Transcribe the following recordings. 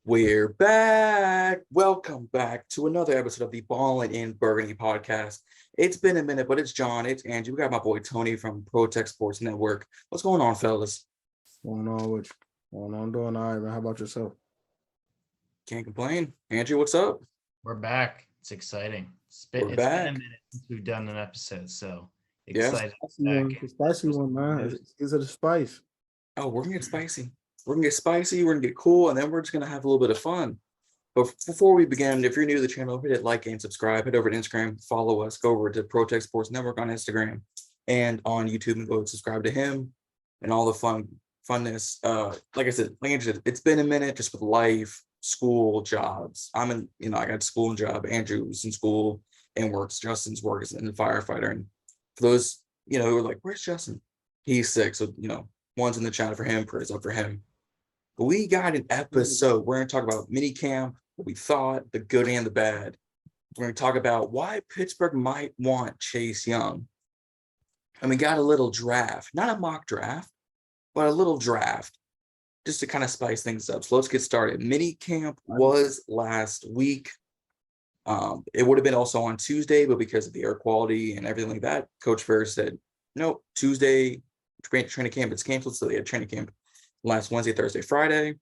We're back. Welcome back to another episode of the Ballin in Burgundy podcast. It's been a minute, but it's John, it's Andrew. We got my boy Tony from Protect Sports Network. What's going on, fellas? Going on with you? Going on, doing all right, man. How about yourself? Can't complain. Andrew, what's up? We're back. It's exciting. It's We're been back. a minute since we've done an episode, so Yeah. excited. The spicy one, man. Is it a spice? Oh, we're gonna get spicy. We're gonna get spicy, we're gonna get cool, and then we're just gonna have a little bit of fun. But before we begin, if you're new to the channel, hit like and subscribe. Head over to Instagram, follow us, go over to Protect Sports Network on Instagram and on YouTube and go subscribe to him and all the funness. Like I said, it's been a minute just with life, school, jobs. I got school and job. Andrew's in school and works. Justin's works in the firefighter. And for those, who are like, where's Justin? He's sick. So, one's in the channel for him, prayers up for him. But we got an episode. We're going to talk about mini camp, what we thought, the good and the bad. We're going to talk about why Pittsburgh might want Chase Young. And we got a little draft, not a mock draft, but a little draft just to kind of spice things up. So let's get started. Mini camp was last week. It would have been also on Tuesday, but because of the air quality and everything like that, Coach Ferris said, no, Tuesday training camp is canceled. So they had training camp last Wednesday, Thursday, Friday.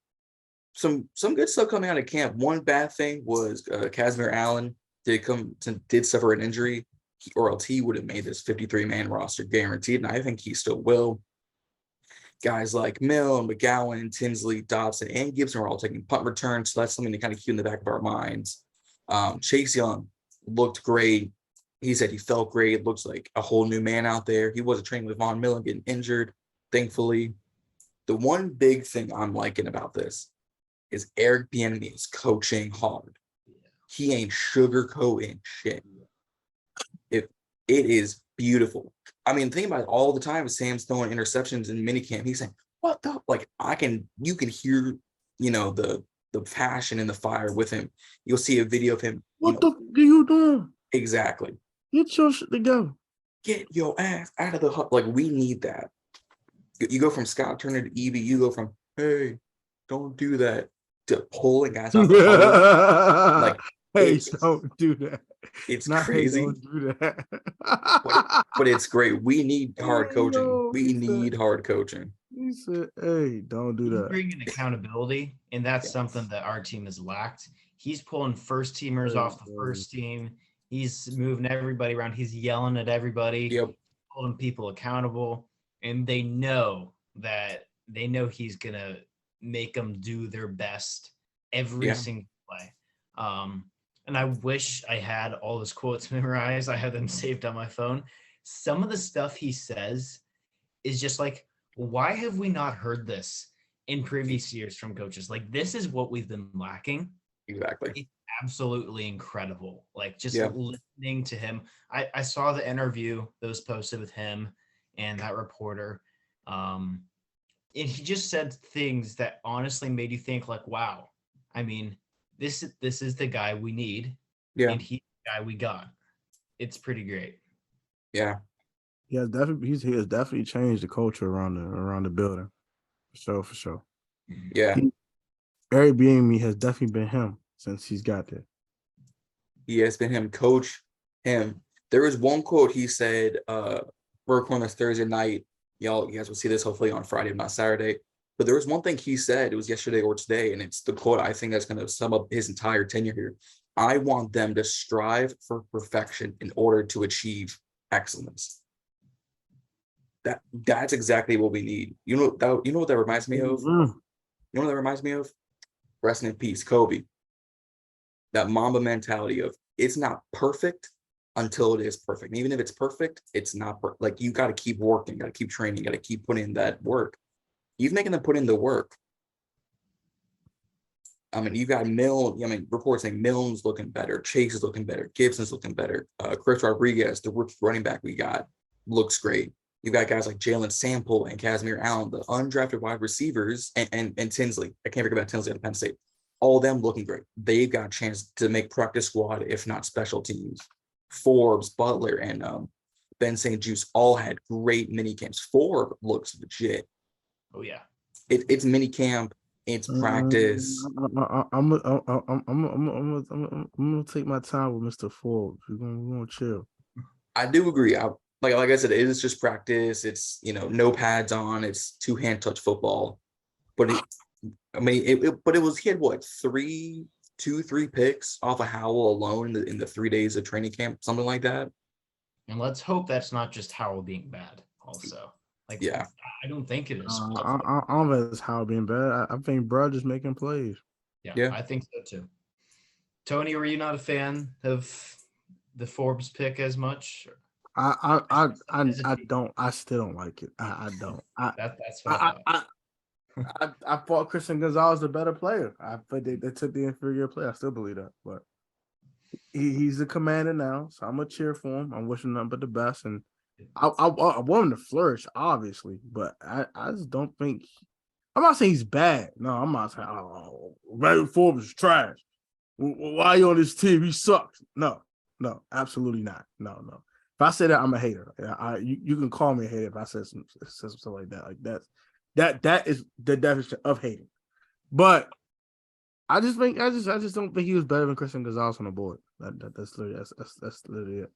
Some good stuff coming out of camp. One bad thing was Casimir Allen did suffer an injury, or else he would have made this 53-man roster guaranteed, and I think he still will. Guys like Mill, McGowan, Tinsley, Dobson, and Gibson were all taking punt returns, so that's something to kind of keep in the back of our minds. Chase Young looked great. He said he felt great. It looks like a whole new man out there. He wasn't training with Von Miller getting injured, thankfully. The one big thing I'm liking about this is Eric Bieniemy is coaching hard. He ain't sugarcoating shit. It is beautiful. I mean, think about it all the time. Sam's throwing interceptions in minicamp. He's saying, "What the?" Like you can hear, the passion and the fire with him. You'll see a video of him. What the do you doing? Exactly. Get your shit together. Get your ass out of the hut. Like, we need that. You go from Scott Turner to EB. You go from, hey, don't do that, to pulling guys off the huddle. Like, hey, don't do that. It's not crazy. Hey, don't do that. but it's great. We need hard coaching. We need hard coaching. He said, hey, don't do that. Bringing accountability, and that's something that our team has lacked. He's pulling first teamers off the first team. He's moving everybody around. He's yelling at everybody. Yep. Holding people accountable. And they know he's going to make them do their best every single play. And I wish I had all his quotes memorized. I have them saved on my phone. Some of the stuff he says is just like, why have we not heard this in previous years from coaches? Like, this is what we've been lacking. Exactly. It's absolutely incredible. Like, just listening to him. I saw the interview that was posted with him and that reporter. And he just said things that honestly made you think, like, wow, I mean, this is the guy we need. Yeah. And he's the guy we got. It's pretty great. Yeah. He has definitely changed the culture around the building. For sure. Yeah. Eric Bieniemy has definitely been him since he's got there. He has been him. Coach him. There was one quote he said, we're recording this Thursday night. You guys will see this hopefully on Friday, not Saturday. But there was one thing he said, it was yesterday or today, and it's the quote I think that's going to sum up his entire tenure here. I want them to strive for perfection in order to achieve excellence. That's exactly what we need. You know what that reminds me of? You know what that reminds me of? Rest in peace, Kobe. That Mamba mentality of, it's not perfect until it is perfect. And even if it's perfect, it's not like, you got to keep working, got to keep training, got to keep putting in that work. You've making them put in the work. I mean, you got reports saying Milne's looking better, Chase is looking better, Gibson's looking better. Chris Rodriguez, the rookie running back we got, looks great. You got guys like Jalen Sample and Casimir Allen, the undrafted wide receivers, and Tinsley. I can't forget about Tinsley at Penn State. All of them looking great. They've got a chance to make practice squad, if not special teams. Forbes, Butler, and Ben St. Juste all had great mini camps. Forbes looks legit. Oh, yeah. It's mini camp. It's practice. I'm gonna take my time with Mr. Forbes. We're gonna chill. I do agree. Like I said, it is just practice. It's no pads on. It's two-hand touch football. But he had what, 3 picks off of Howell alone in the 3 days of training camp, something like that. And let's hope that's not just Howell being bad. Also, like, Yeah, I don't think it is. I don't know if it's how being bad. I think bro just making plays. Yeah, I think so too. Tony, were you not a fan of the Forbes pick as much? I don't. I still don't like it. I don't. That's what I thought Christian Gonzalez was a better player. I thought they took the inferior player. I still believe that, but he's the commander now, so I'm gonna cheer for him. I'm wishing nothing but the best, and I want him to flourish, obviously, but I just don't think. I'm not saying he's bad. No, I'm not saying Ray Forbes is trash. Why are you on this team? He sucks. No, absolutely not. No. If I say that, I'm a hater. You can call me a hater if I say something like that. Like that is the definition of hating. But I just don't think he was better than Christian Gonzalez on the board. That's literally it.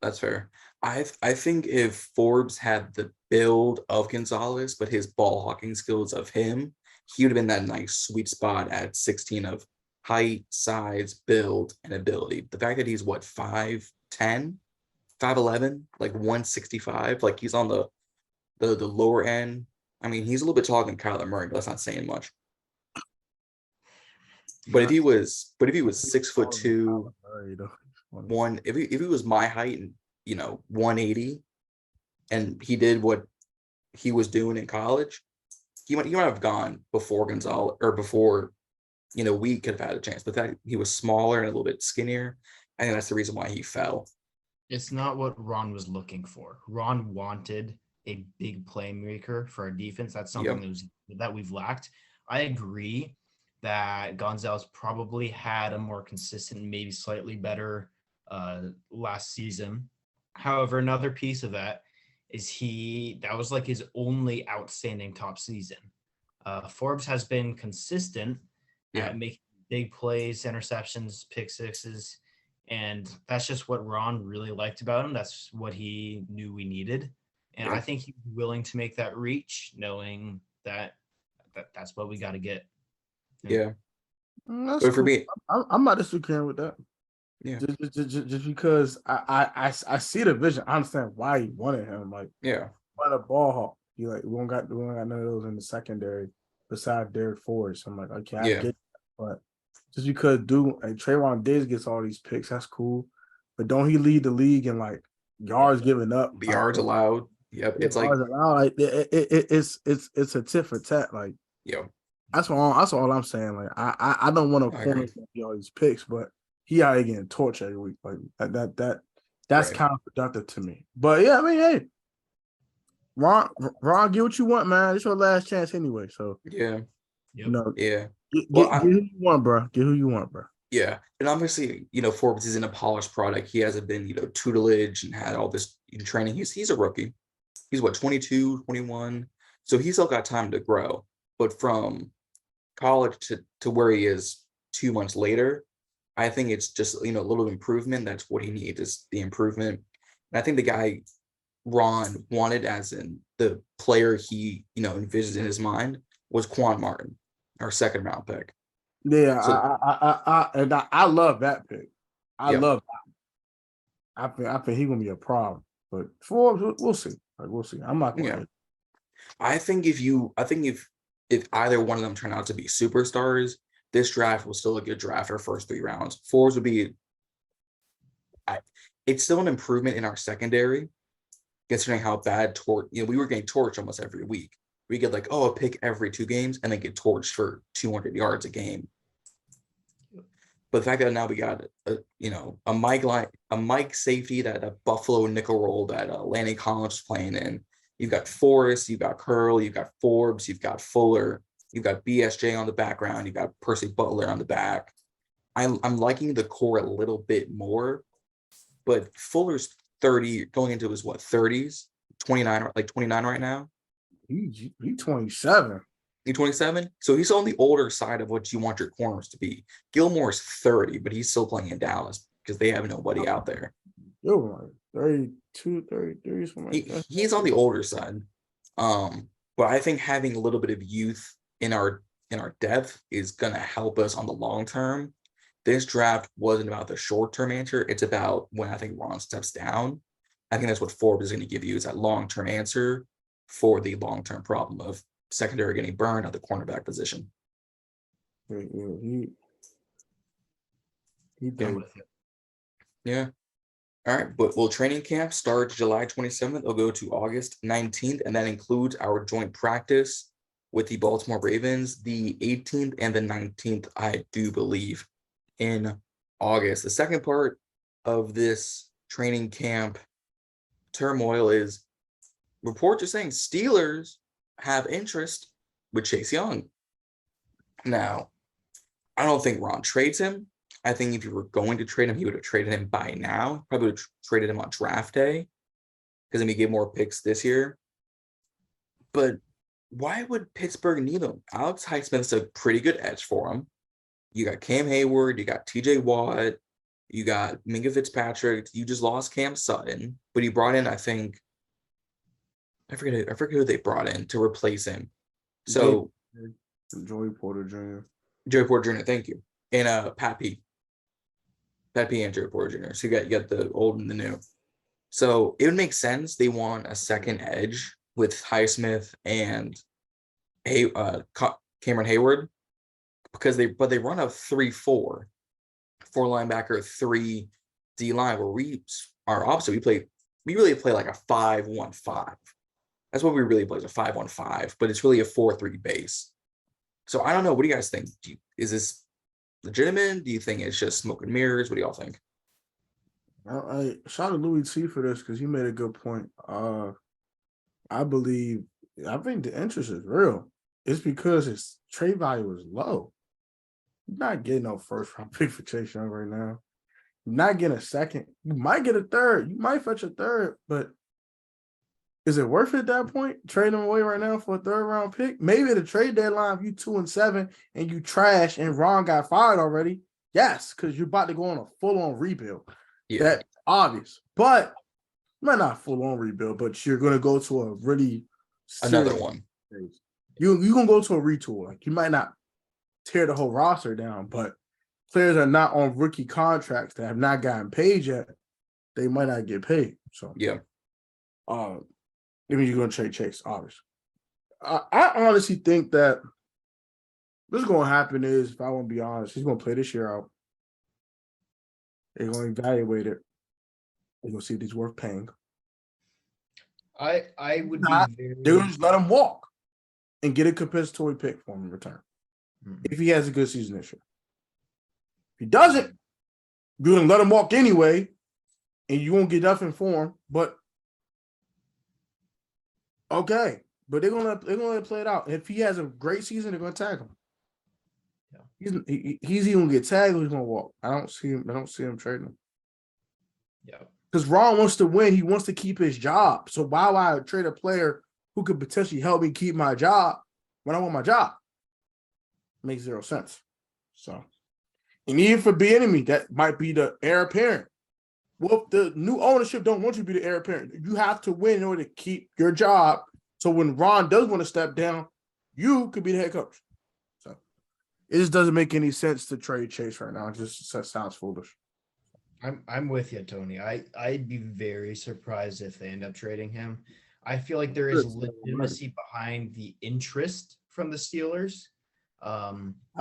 that's fair. I think if Forbes had the build of Gonzalez, but his ball hawking skills of him, he would have been that nice sweet spot at 16 of height, size, build, and ability. The fact that he's 5'10", 5'11", like 165, like he's on the lower end. I mean, he's a little bit taller than Kyler Murray, but that's not saying much. But if he was 6'2", if he was my height and 180, and he did what he was doing in college, he might have gone before Gonzalez, or before we could have had a chance. But that he was smaller and a little bit skinnier, I think that's the reason why he fell. It's not what Ron was looking for. Ron wanted a big playmaker for our defense. That's something that we've lacked. I agree that Gonzalez probably had a more consistent, maybe slightly better last season. However, another piece of that is that was like his only outstanding top season. Forbes has been consistent at making big plays, interceptions, pick sixes, and that's just what Ron really liked about him. That's what he knew we needed. And I think he's willing to make that reach, knowing that that's what we got to get. Yeah. That's but for cool. me, I'm not disagreeing with that. Yeah. Just because I see the vision. I understand why he wanted him. Like, what a ball hawk. We don't got none of those in the secondary besides Derek Forrest. I'm like, okay, I get it. But just because Trayvon Diggs gets all these picks, that's cool. But don't he lead the league in like yards given up? The yards allowed. Yep. It's like allowed. It's a tit for tat. Like, that's all I'm saying. Like, I don't want to corner all these picks, but he out here getting torched every week. Like that's counterproductive to me. But yeah, I mean, hey, Ron, get what you want, man. It's your last chance anyway. So get who you want, bro. Get who you want, bro. Yeah, and obviously, Forbes isn't a polished product. He hasn't been, tutelage and had all this training. He's a rookie. He's 22, 21. So he's still got time to grow. But from college to where he is 2 months later, I think it's just, a little improvement. That's what he needs, is the improvement. And I think the guy Ron wanted, as in the player he, envisioned in his mind, was Quan Martin, our second round pick. Yeah, so, I love that pick. I love that. I think he's gonna be a problem. But Forbes, we'll see. We'll see. I'm not gonna. I think if either one of them turn out to be superstars, this draft was still a good draft for first 3 rounds. Forbes would be. It's still an improvement in our secondary, considering how bad we were getting torched almost every week. We get a pick every 2 games and then get torched for 200 yards a game. But the fact that now we got a Mike safety, that a Buffalo nickel roll that Lanny Collins is playing in. You've got Forrest, you've got Curl, you've got Forbes, you've got Fuller, you've got BSJ on the background, you've got Percy Butler on the back. I'm liking the core a little bit more, but Fuller's 30, going into his 30s, 29 right now. He's 27. He's 27. So he's on the older side of what you want your corners to be. Gilmore's 30, but he's still playing in Dallas because they have nobody out there. Yo, like 32, 33, something like that. He's on the older side. But I think having a little bit of youth in our depth is gonna help us on the long term. This draft wasn't about the short-term answer. It's about when I think Ron steps down. I think that's what Forbes is going to give you, is that long-term answer for the long-term problem of secondary getting burned at the cornerback position. Yeah, he I'm did. with you. Yeah. All right, but will training camp start July 27th? It'll go to August 19th, and that includes our joint practice with the Baltimore Ravens, the 18th and the 19th, I do believe, in August. The second part of this training camp turmoil is reports are saying Steelers have interest with Chase Young. Now, I don't think Ron trades him. I think if you were going to trade him, he would have traded him by now. Probably would have traded him on draft day because then we get more picks this year. But why would Pittsburgh need him? Alex Highsmith's a pretty good edge for him. You got Cam Hayward, you got TJ Watt, you got Minka Fitzpatrick. You just lost Cam Sutton, but you brought in, I think, I forget who they brought in to replace him. So Joey Porter Jr. Joey Porter Jr., thank you. And Pat P and Joey Porter Jr. So you got the old and the new. So it would make sense they want a second edge with Highsmith and Cameron Hayward, because they run a 3-4, 4 linebacker, 3 D line, where we are opposite. We really play like a 5-1-5. That's what we really play, is a 5-1-5, but it's really a 4-3 base. So I don't know. What do you guys think? Is this legitimate? Do you think it's just smoke and mirrors? What do y'all think? I shout out to Louis T for this because he made a good point. I think the interest is real. It's because his trade value is low. You're not getting no first round pick for Chase Young right now. You're not getting a second. You might get a third. You might fetch a third, but is it worth it at that point? Trade him away right now for a third round pick? Maybe the trade deadline, if you 2-7 and you trash and Ron got fired already. Yes, because you're about to go on a full-on rebuild. Yeah. That's obvious. But might not full-on rebuild, but you're gonna go to a really Another serious one. phase. You're gonna go to a retool. Like, you might not tear the whole roster down, but players are not on rookie contracts that have not gotten paid yet. They might not get paid. So Yeah. I mean, you're going to trade Chase, obviously. I honestly think that what's going to happen is, if I want to be honest, he's going to play this year out. They're going to evaluate it. They're going to see if he's worth paying. I would be Not, very. they're going to just let him walk and get a compensatory pick for him in return. If he has a good season this year. If he doesn't, you're going to let him walk anyway, and you won't get nothing for him. But okay, but they're gonna play it out. If he has a great season, they're gonna tag him. Yeah, he's either gonna get tagged or he's gonna walk. I don't see him trading him. Yeah, because Ron wants to win. He wants to keep his job. So why would I trade a player who could potentially help me keep my job when I want my job? Makes zero sense. So, and even for Bieniemy, that might be the heir apparent. Well, the new ownership don't want you to be the heir apparent. You have to win in order to keep your job. So when Ron does want to step down, you could be the head coach. So it just doesn't make any sense to trade Chase right now. It just sounds foolish. I'm with you, Tony. I'd be very surprised if they end up trading him. I feel like there is legitimacy behind the interest from the Steelers. I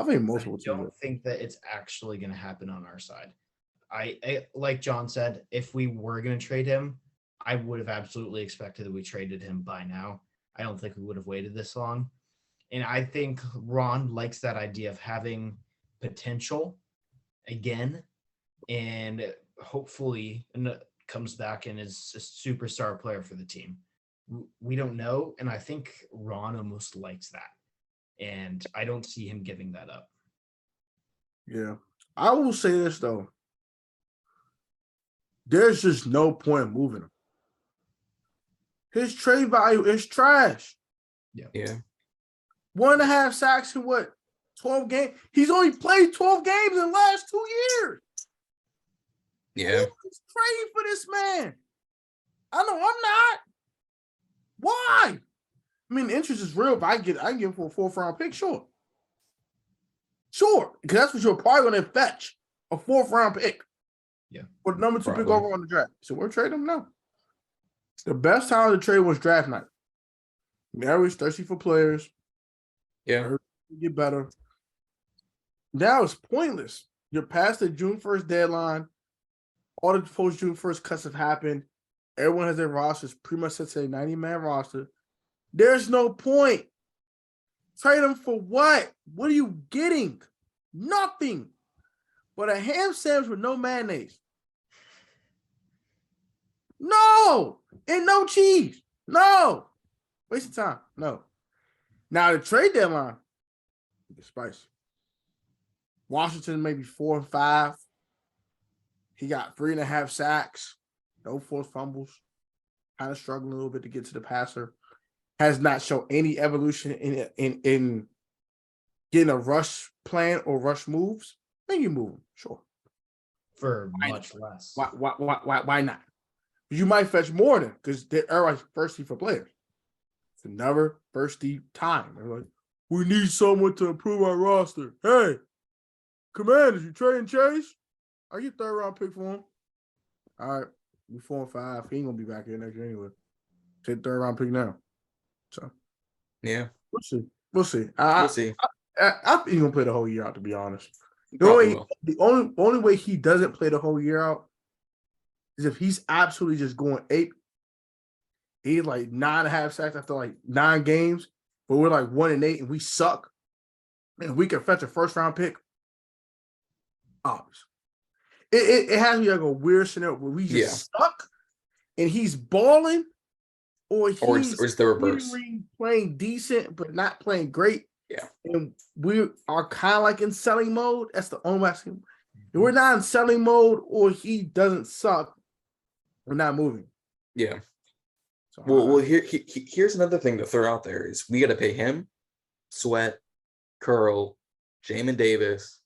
think most I don't think that it's actually going to happen on our side. I like John said, if we were going to trade him, I would have absolutely expected that we traded him by now. I don't think we would have waited this long. And I think Ron likes that idea of having potential again, and hopefully comes back and is a superstar player for the team. We don't know, and I think Ron almost likes that. And I don't see him giving that up. Yeah. I will say this, though. There's just no point in moving him. His trade value is trash. Yeah. 1.5 sacks in what? 12 games? He's only played 12 games in the last 2 years. Yeah. Who's trading for this man? I know I'm not. Why? I mean, the interest is real. If I can get him for a 4th round pick, sure. Sure, because that's what you're probably going to fetch, a 4th round pick. Yeah. For the number 2 pick Probably. over on the draft. So we're trading him now. The best time to trade was draft night. Mary's thirsty for players. Yeah. Get better. Now it's pointless. You're past the June 1st deadline. All the post June 1st cuts have happened. Everyone has their rosters pretty much set to a 90-man roster. There's no point. Trade them for what? What are you getting? Nothing but a ham sandwich with no mayonnaise. No, and no cheese. No. Waste of time. No. Now the trade deadline, it's spicy. Washington maybe 4 and 5. He got 3.5 sacks, no forced fumbles. Kind of struggling a little bit to get to the passer. Has not shown any evolution in getting a rush plan or rush moves. Then you move him, sure. For much less. Why not? You might fetch more than because they're everybody's thirsty for players. It's another thirsty time. They're like, we need someone to improve our roster. Hey, Commanders, you trading Chase? Are you 3rd round pick for him? All right, we 4 and 5. He ain't gonna be back here next year anyway. Take 3rd round pick now. So Yeah. we'll see. We'll see. We'll see. I think he's gonna play the whole year out, to be honest. Probably will. The only way he doesn't play the whole year out is if he's absolutely just going ape. He's like 9.5 sacks after like 9 games, but we're like 1 and 8 and we suck. And we can fetch a 1st round pick. Obviously. It has to be like a weird scenario where we just suck and he's balling, or it's the reverse. Playing decent but not playing great. Yeah. And we are kind of like in selling mode. That's the only way I see him. If we're not in selling mode or he doesn't suck, we're not moving. Yeah. So Well, here's another thing to throw out there is we got to pay him, Sweat, Curl, Jamin Davis,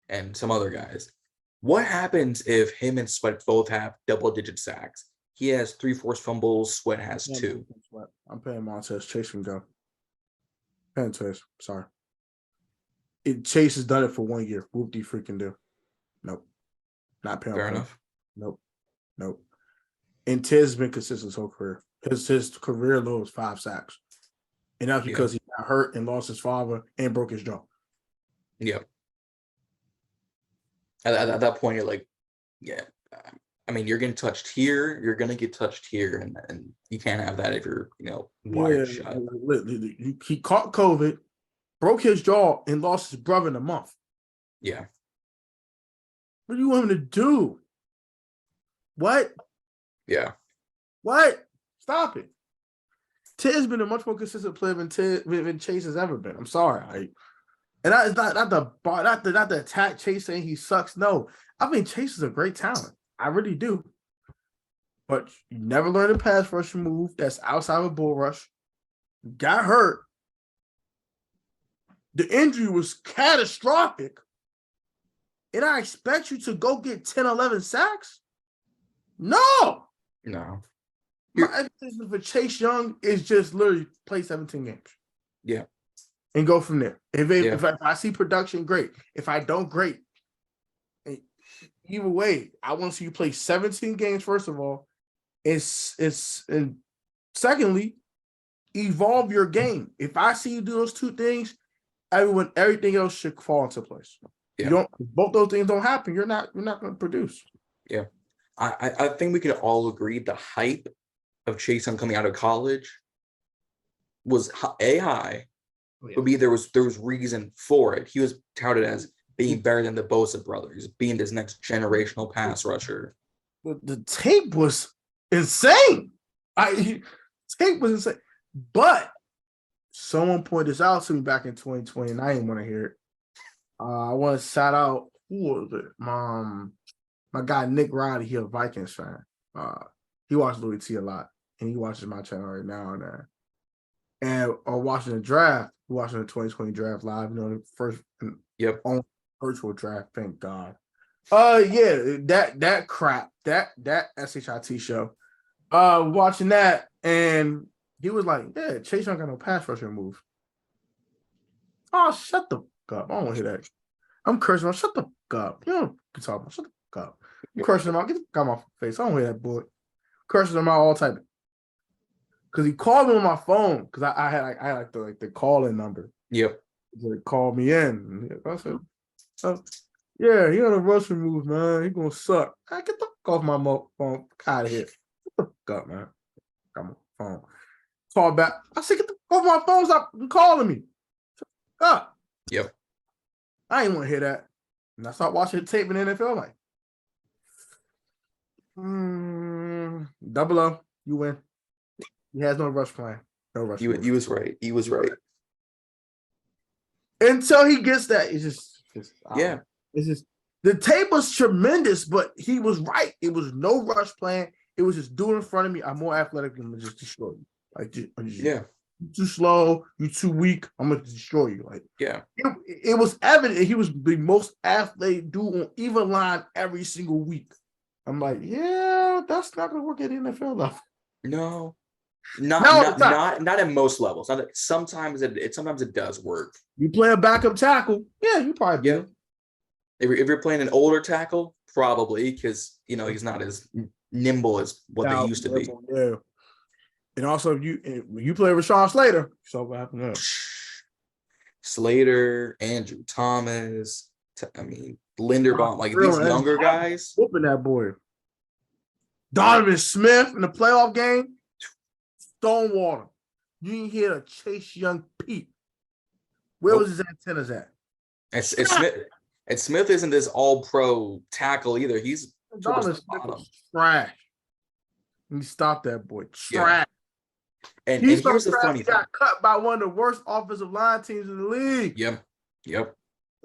and some other guys. What happens if him and Sweat both have double-digit sacks? He has 3 forced fumbles. Sweat has 2. I'm paying Montez. Chase can go. Paying Chase. Sorry. Chase has done it for 1 year. Whoop de freaking do. Nope. Not paying. Fair enough. Nope. And Tiz has been consistent his whole career. His career low was 5 sacks. And that's because he got hurt and lost his father and broke his jaw. Yep. At that point, you're like, yeah. I mean, you're getting touched here. You're gonna get touched here, and you can't have that if you're, wired shut. He caught COVID, broke his jaw, and lost his brother in a month. Yeah. What do you want him to do? What? Yeah. What? Stop it. Tiz been a much more consistent player than Chase has ever been. I'm sorry. And that is not the attack Chase saying he sucks. No, I mean Chase is a great talent. I really do. But you never learned a pass rush move that's outside of a bull rush. Got hurt. The injury was catastrophic. And I expect you to go get 10, 11 sacks? No. My expectation for Chase Young is just literally play 17 games. Yeah. And go from there. If I see production, great. If I don't, great. Either way, I want to see you play 17 games, first of all. And secondly, evolve your game. If I see you do those 2 things, everything else should fall into place. Yeah. Both those things don't happen, you're not going to produce. Yeah. I think we can all agree the hype of Chase Young coming out of college was high. But B, there was reason for it. He was touted as being better than the Bosa brothers, being this next generational pass rusher. The tape was insane. Tape was insane. But someone pointed this out to me back in 2020, and I didn't want to hear it. I want to shout out, who was it? My guy Nick Roddy, he a Vikings fan. He watched Louis T a lot, and he watches my channel right now and watching the draft. watching the 2020 draft live, you know, the first Yep. on virtual draft. Thank God. Yeah, that crap, that SHIT show. Watching that, and he was like, "Yeah, Chase don't got no pass rushing move." Oh, shut the fuck up! I don't want to hear that. I'm cursing him out. Shut the fuck up. You don't be talking about. Shut the fuck up. I'm cursing him out. Get the fuck out of my face. I don't hear that boy. Cursing him out all type. Because he called me on my phone. Because I had the call-in number. Yep. So he called me in. I said, yeah, he on a rushing move, man. He gonna suck. I get the fuck off my phone. Out of here. Get the fuck up, man. Got my phone. Call back. I said, get the fuck off my phone. Stop calling me. Shut the fuck up. Yep. I ain't want to hear that. And I started watching the tape in the NFL. Like, double O, you win. He has no rush plan. No rush. He was right. He was right. Until he gets that, it's just Yeah. It's just the tape was tremendous, but he was right. It was no rush plan. It was just do it in front of me. I'm more athletic than just destroy you. Like, Yeah. You too slow. You too weak. I'm gonna destroy you. Like, Yeah. It was evident he was the most athletic dude on either line every single week. I'm like, yeah, that's not gonna work at the NFL level. No. Not in most levels. Sometimes it does work. You play a backup tackle, yeah, you probably do. If you're playing an older tackle, probably, because he's not as nimble as what they used to be. Yeah. And also, if you play Rashawn Slater, so what happened there? Slater, Andrew Thomas, Linderbaum, like these younger guys. Whooping that boy. Donovan Smith in the playoff game, Stonewater. You didn't hear a Chase Young peep. Where was his antennas at? And Smith isn't this all-pro tackle either. He's Donovan Smith was trash. And he stopped that boy. Trash. And here's the funny thing. He got cut by one of the worst offensive line teams in the league. Yep.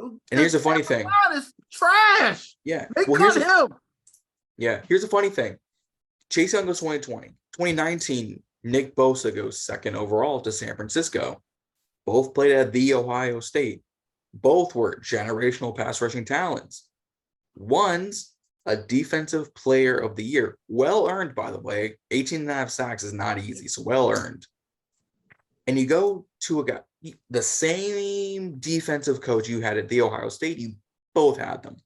And here's the funny thing. It's trash. Yeah. They cut him. Yeah. Here's the funny thing. Chase Young goes 2020. 2019, Nick Bosa goes second overall to San Francisco. Both played at The Ohio State. Both were generational pass rushing talents. One's a defensive player of the year. Well earned, by the way. 18.5 sacks is not easy, so well earned. And you go to a guy, the same defensive coach you had at The Ohio State, you both had them.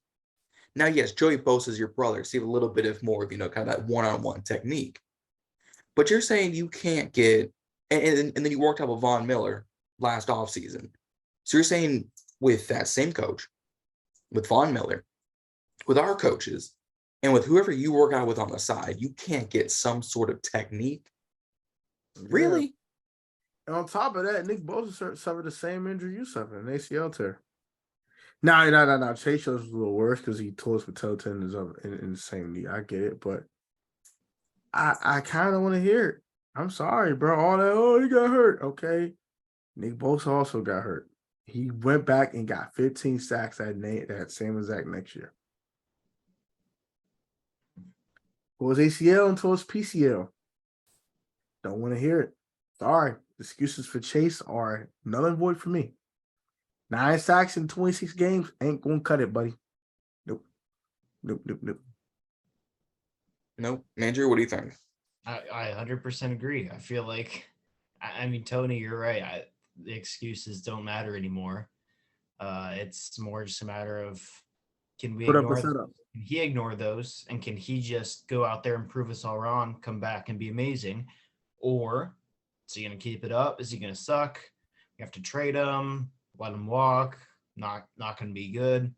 Now, yes, Joey Bosa is your brother, so you have a little bit of more of, kind of that one-on-one technique. But you're saying you can't get, and then you worked out with Von Miller last offseason. So you're saying with that same coach, with Von Miller, with our coaches, and with whoever you work out with on the side, you can't get some sort of technique? Really? Yeah. And on top of that, Nick Bosa suffered the same injury you suffered, an ACL tear. No. Chase was a little worse because he tore his patella tendons up in the same knee. I get it, but I kind of want to hear it. I'm sorry, bro. All that, he got hurt. Okay. Nick Bosa also got hurt. He went back and got 15 sacks that same exact next year. It was ACL until it's PCL. Don't want to hear it. Sorry. Excuses for Chase are null and void for me. 9 sacks in 26 games ain't going to cut it, buddy. Nope. Nope. Andrew, what do you think? I 100% agree. I feel like, Tony, you're right. The excuses don't matter anymore. It's more just a matter of, can he ignore those, and can he just go out there and prove us all wrong, come back and be amazing? Or is he going to keep it up? Is he going to suck? We have to trade him, let him walk, not going to be good.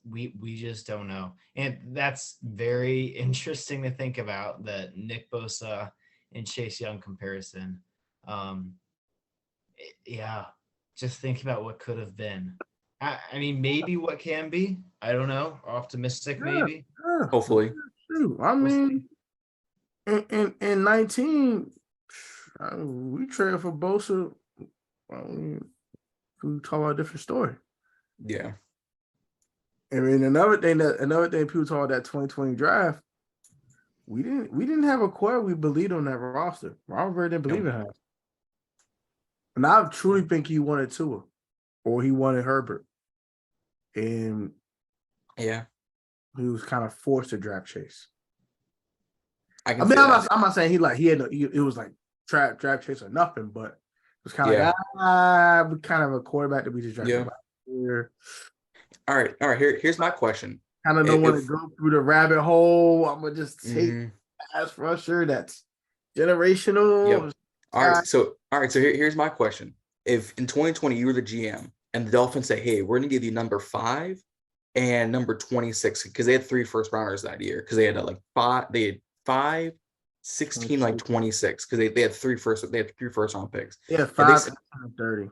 We just don't know. And that's very interesting to think about, that Nick Bosa and Chase Young comparison. Just think about what could have been. Maybe what can be. I don't know. Optimistic, maybe. Yeah. Hopefully. In 19, we traded for Bosa. We talk about a different story. Yeah. Another thing people talk about that 2020 draft, we didn't have a core we believed on that roster. Robert didn't believe in him. And I truly think he wanted Tua, or he wanted Herbert, and Yeah, he was kind of forced to draft Chase. I I can mean, see that. I'm not saying it was like draft Chase or nothing, but it was kind of Yeah. like we kind of a quarterback that we just drafted Yeah. last year. All right. Here's my question. Kind of don't want to go through the rabbit hole. I'm gonna just take pass rusher that's generational. Yep. All right. So here's my question. If in 2020 you were the GM and the Dolphins say, hey, we're gonna give you number 5 and number 26, because they had 3 first rounders that year, because they had like 5, 16, like 26, because they had 3 first round picks. Yeah, 5 and 30.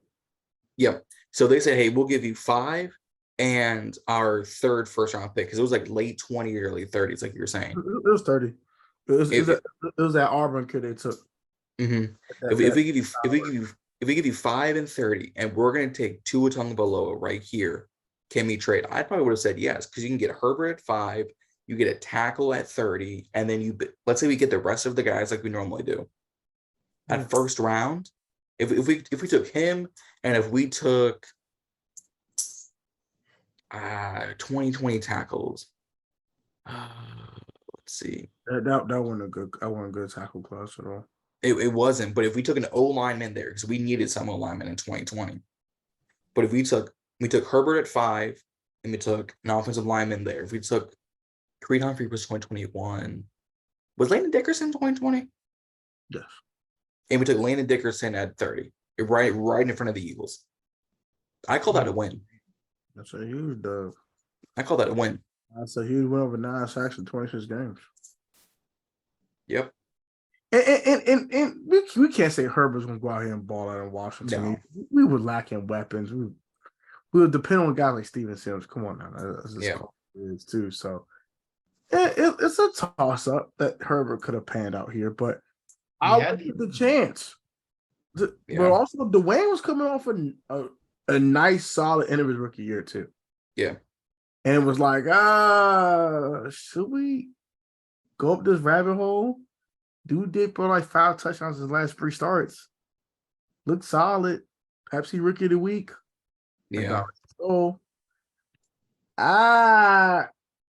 Yep. So they said, hey, we'll give you 5 and our 3rd first round pick, because it was like late 20, early 30s, like you were saying. It was 30. It was that Auburn kid they took. Mm-hmm. If we give you 5 and 30, and we're gonna take Tua Tagovailoa right here, can we trade? I probably would have said yes, because you can get Herbert at 5, you get a tackle at 30, and then let's say we get the rest of the guys like we normally do. At first round, if we took him, and if we took 2020 tackles, let's see. That wasn't a good tackle class at all. It wasn't, but if we took an O lineman there, because we needed some O lineman in 2020. But if we took Herbert at 5, and we took an offensive lineman there, if we took Creed Humphrey was 2021, was Landon Dickerson 2020? Yes. And we took Landon Dickerson at 30, right in front of the Eagles. I call that a win. That's a huge dub. I call that a win. That's a huge win over 9 sacks in 26 games. Yep. And we can't say Herbert's gonna go out here and ball out in Washington. No. We were lacking weapons. We would depend on guys like Steven Sims. Come on now, that's just how it is too. So it's a toss up that Herbert could have panned out here, but I'll give the chance. But also, Dwayne was coming off a nice, solid end of his rookie year too. Yeah, and it was like, should we go up this rabbit hole? Dude did put like 5 touchdowns his last 3 starts. Looked solid. Pepsi Rookie of the Week. Yeah. So,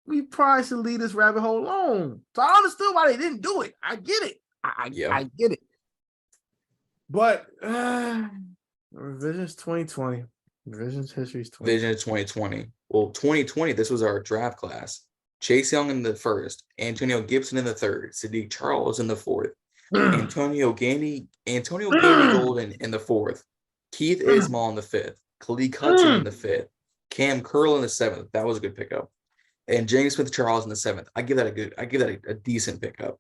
we probably should leave this rabbit hole alone. So I understood why they didn't do it. I get it. I get it. But revisions 2020. Revisions history is 2020. Vision of 2020. Well, 2020, this was our draft class. Chase Young in the 1st, Antonio Gibson in the 3rd, Sadiq Charles in the 4th, Antonio Gandy Golden in the 4th, Keith Ismail in the 5th, Khalid Hudson in the 5th, Cam Curl in the 7th. That was a good pickup. And James Smith Charles in the 7th. I give that a decent pickup.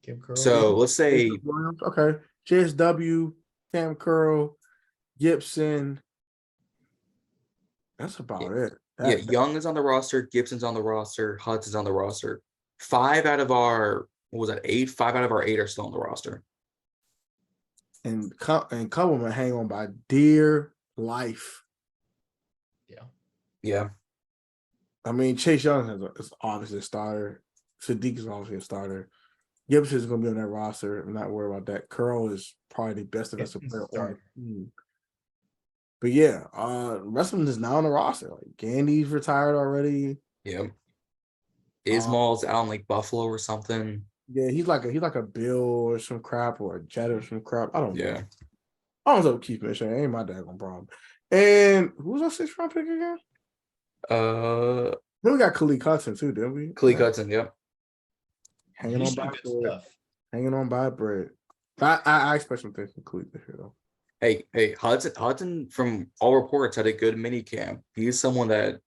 Cam Curl. So let's say okay. JSW, Cam Curl, Gibson. That's about it. Young is on the roster, Gibson's on the roster, Hudson's on the roster. 5 out of our 8? 5 out of our 8 are still on the roster. And Coleman hang on by dear life. Yeah. I mean, Chase Young is obviously a starter. Sadiq is obviously a starter. Gibson is going to be on that roster. I'm not worried about that. Curl is probably the best defensive player on the team. But yeah, the rest of them is now on the roster. Like Gandy's retired already. Yeah. Ismail's out in like Buffalo or something. Yeah, he's like a Bill or some crap or a Jet or some crap. I don't know. Yeah. I don't know. Keith Mitchell ain't my daggone problem. And who was our 6th round pick again? We got Khalid Hudson too, didn't we? Khalid Hudson, yep. Hanging on by bread. I expect some things from Khalid this year though. Hey, Hudson from all reports had a good mini camp. He's someone that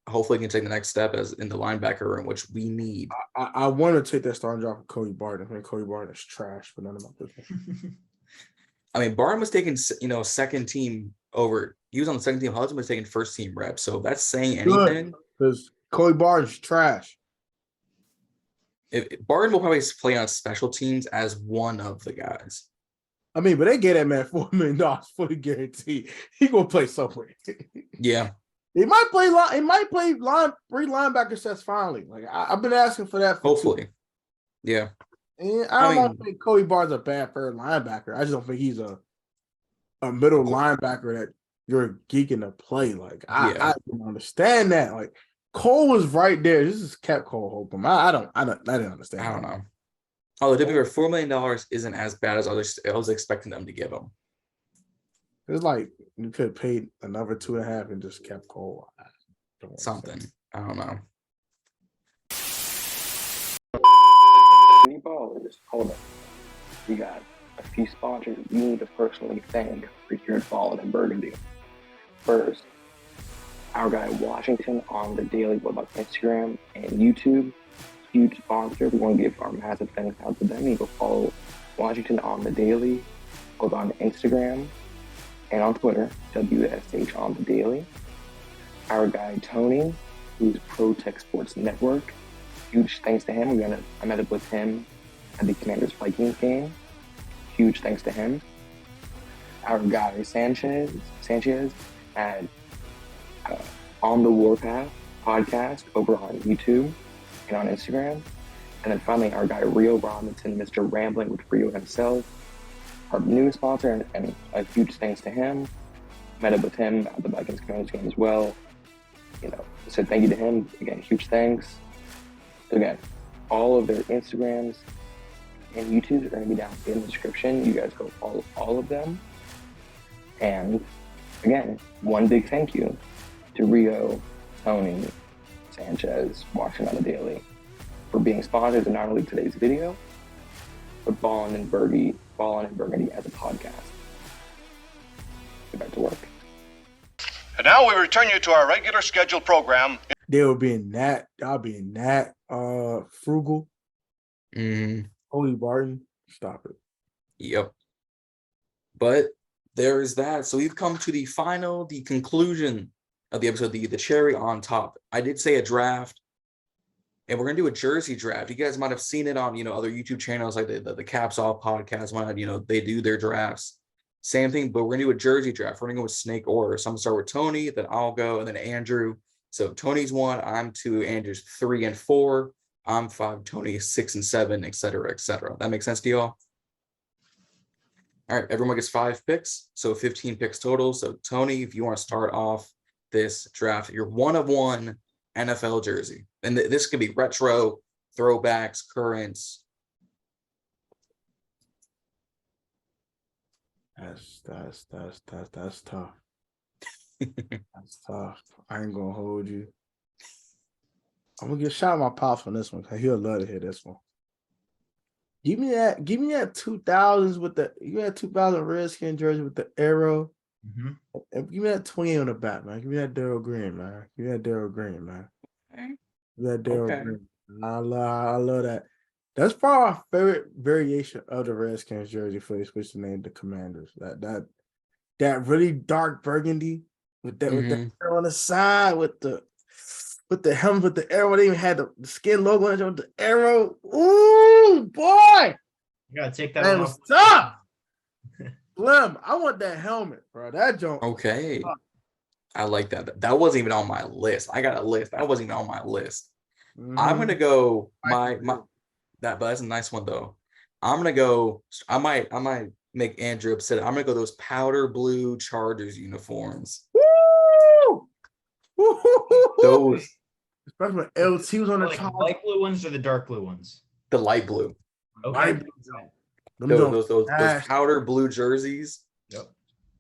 hopefully can take the next step as in the linebacker room, which we need. I want to take that starting job from Cody Barton. I think Cody Barton is trash, but none of my business. I mean, Barton was taking, second team over. He was on the second team. Hudson was taking first team reps. So if that's saying anything, because Cody Barton's trash. Barton will probably play on special teams as one of the guys. I mean, but they get that man $4 million fully guaranteed. He gonna play somewhere. Yeah. He might play line. He might play 3 linebacker sets finally. Like I've been asking for that. Hopefully. 2. Yeah. And I don't think Cody Barton's a bad third linebacker. I just don't think he's a a middle linebacker that you're geeking to play. Like I Yeah. don't understand that. Like Cole was right there. This is kept Cole Holcomb. I didn't understand. I don't that. know. Oh, the WR $4 million isn't as bad as I was expecting them to give him. It's like you could have paid another 2.5 and just kept Cole. Something. I don't know. Ballers, hold up. We got a few sponsors we need to personally thank for here at Ballin and Burgundy. First, our guy Washington on the Daily, what about Instagram and YouTube? Huge sponsor. We want to give our massive thanks out to them. You can follow Washington on the Daily, both on Instagram and on Twitter, WSH on the Daily. Our guy Tony, who's Pro Tech Sports Network. Huge thanks to him. I met up with him at the Commanders Vikings game. Huge thanks to him. Our guy Sanchez at On the Warpath podcast over on YouTube and on Instagram. And then finally, our guy Rio Robinson, Mr. Rambling with Rio himself, our new sponsor, and a huge thanks to him. Met up with him at the Vikings Commanders game as well. So thank you to him. Again, huge thanks. Again, all of their Instagrams and YouTubes are going to be down in the description. You guys go follow all of them. And again, one big thank you to Rio, Tony, Sanchez, Washington on the Daily for being sponsors of not only today's video, but Ballin and Burgundy as a podcast. Get back to work. And now we return you to our regular scheduled program. They'll be in that. I'll be in that. Frugal. Holy Barton. Stop it. Yep. But there is that. So we've come to the conclusion of the episode, the cherry on top. I did say a draft, and we're gonna do a jersey draft. You guys might have seen it on other YouTube channels like the Caps Off podcast. They do their drafts. Same thing, but we're gonna do a jersey draft. We're gonna go with snake order. So I'm gonna start with Tony, then I'll go, and then Andrew. So Tony's 1, I'm 2, Andrew's 3 and 4, I'm 5, Tony 6 and 7, etc., etc. That makes sense to y'all? All right, everyone gets 5 picks, so 15 picks total. So Tony, if you want to start off this draft, your 1 of 1 NFL jersey, and this could be retro, throwbacks, currents. That's tough. That's tough. I ain't gonna hold you. I'm gonna get shot at my pops on this one because he'll love to hear this one. Give me that 2000s with the 2000 Redskin jersey with the arrow. Mm-hmm. And give me that 28 on the back, man. Give me that Darryl Green, man. Give me that Darryl Green, man. Okay. Give me that Darryl Green. I love that. That's probably my favorite variation of the Redskins jersey for they switch the name to Commanders. That really dark burgundy with that arrow on the side with the helmet with the arrow. They even had the skin logo on it with the arrow. Ooh, boy! You gotta take that That one was off. tough. Slim, I want that helmet, bro. That joint. Okay. I like that. That wasn't even on my list. I got a list. That wasn't even on my list. I'm gonna go but that's a nice one though. I'm gonna go. I might make Andrew upset. I'm gonna go those powder blue Chargers uniforms. Woo! Those Especially when LT was on the Like top. light blue ones or the dark blue ones? the light blue. Okay. Those powder blue jerseys. Yep.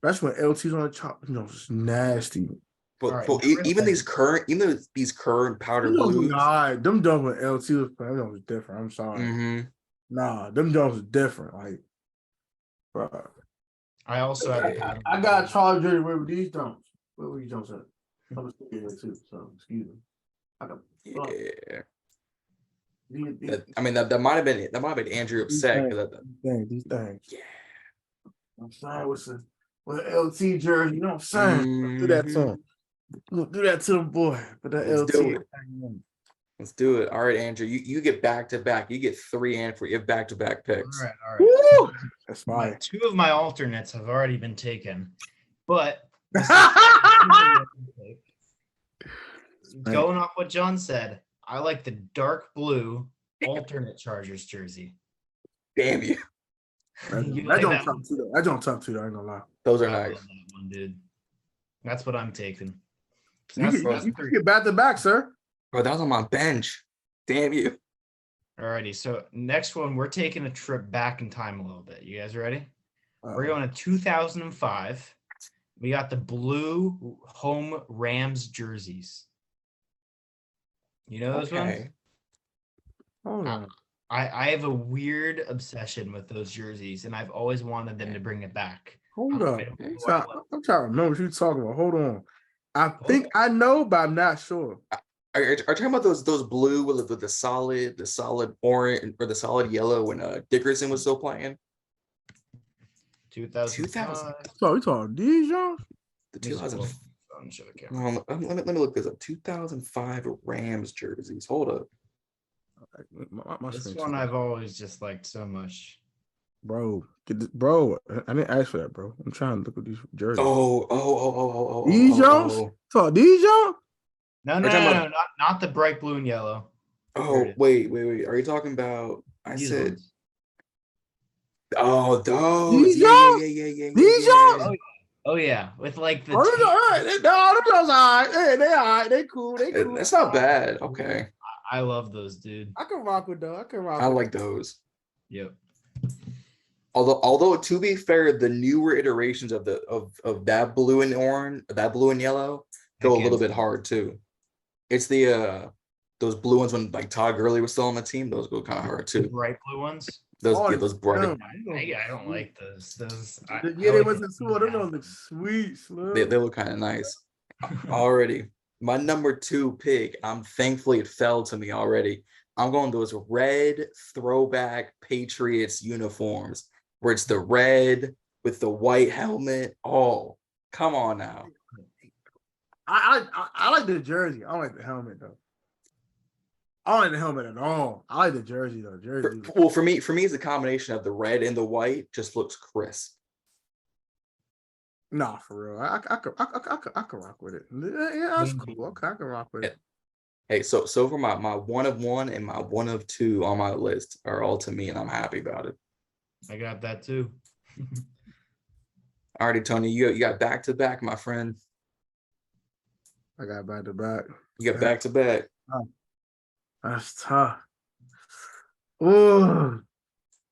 That's when LT's on the top. You know, it's nasty. But, All right, but number even 7. these current powder Them blues. them dumps when LT was playing, them was different. I'm sorry. Nah, them dumps was different. Like, bro. I also have the pattern. I got Charles jersey with these dumps. Where were these dumps at? I was thinking here too, so excuse me. Yeah. These That might have been Andrew upset because things. yeah. I'm saying with an LT jersey, you know what I'm saying? Do that to him. Do that to them, boy. But that Let's LT. do it. Let's do it. All right, Andrew. You get back to back. You get 3 and 4. You have back to back picks. All right. Woo! That's fine. 2 of my alternates have already been taken, but going off what John said, I like the dark blue alternate Chargers jersey. Damn you. You That like don't that tough one? too. Though. That don't tough too. Though, I ain't gonna lie. Those are I love nice. that one, dude. That's what I'm taking. So You that's, can that's you three. get back to back, sir. Bro, that was on my bench. Damn you. Alrighty, so next one, we're taking a trip back in time a little bit. You guys ready? We're Uh-oh. going to 2005. We got the blue home Rams jerseys. You know those ones? Okay. Hold on. I have a weird obsession with those jerseys, and I've always wanted them to bring it back. Hold up. I don't know I'm why I trying, love I'm trying to remember what you're talking about. Hold on. I think I know, but I'm not sure. Are you talking about those blue with the solid orange or the solid yellow when Dickerson was still playing? 2005. So you talking these, Jones? The This is 2000. cool. I'm sure the camera. Let me look this up. 2005 Rams jerseys. Hold up. My This screen one too. I've always just liked so much. Bro, bro, I didn't ask for that, bro. I'm trying to look at these jerseys. These These Jones? So these Jones? No, Are no, you talking no, about- no, not the bright blue and yellow. Here it Oh, is. wait. Are you talking about? I These said, ones. oh, those. These Yeah. These Jones? Oh yeah, with like the Oh, those tan- are all right. No, those all right. Hey, they all right. They cool. They cool. That's not bad. Okay. I love those, dude. I can rock with those. I can rock I with like those. Yep. Although to be fair, the newer iterations of that blue and orange, that blue and yellow go a little bit hard too. It's the those blue ones when like Todd Gurley was still on the team, those go kind of hard The too. bright blue ones. Those bright. I don't like those. Yeah, they wasn't two. Them look sweet, They Slim. look kind of nice. Already. My number 2 pick, I'm thankfully it fell to me already. I'm going those red throwback Patriots uniforms where it's the red with the white helmet. Oh, come on now. I like the jersey. I don't like the helmet though. I don't like the helmet at all. I like the jersey though. Jersey. For me, it's a combination of the red and the white. Just looks crisp. Nah, for real. I could rock with it. Yeah, that's cool. Okay, I can rock with it. Hey, so for my 1 of 1 and my 1 of 2 on my list are all to me, and I'm happy about it. I got that too. Alrighty, Tony, you got back to back, my friend. I got back to back. You got back to back. That's tough. Oh,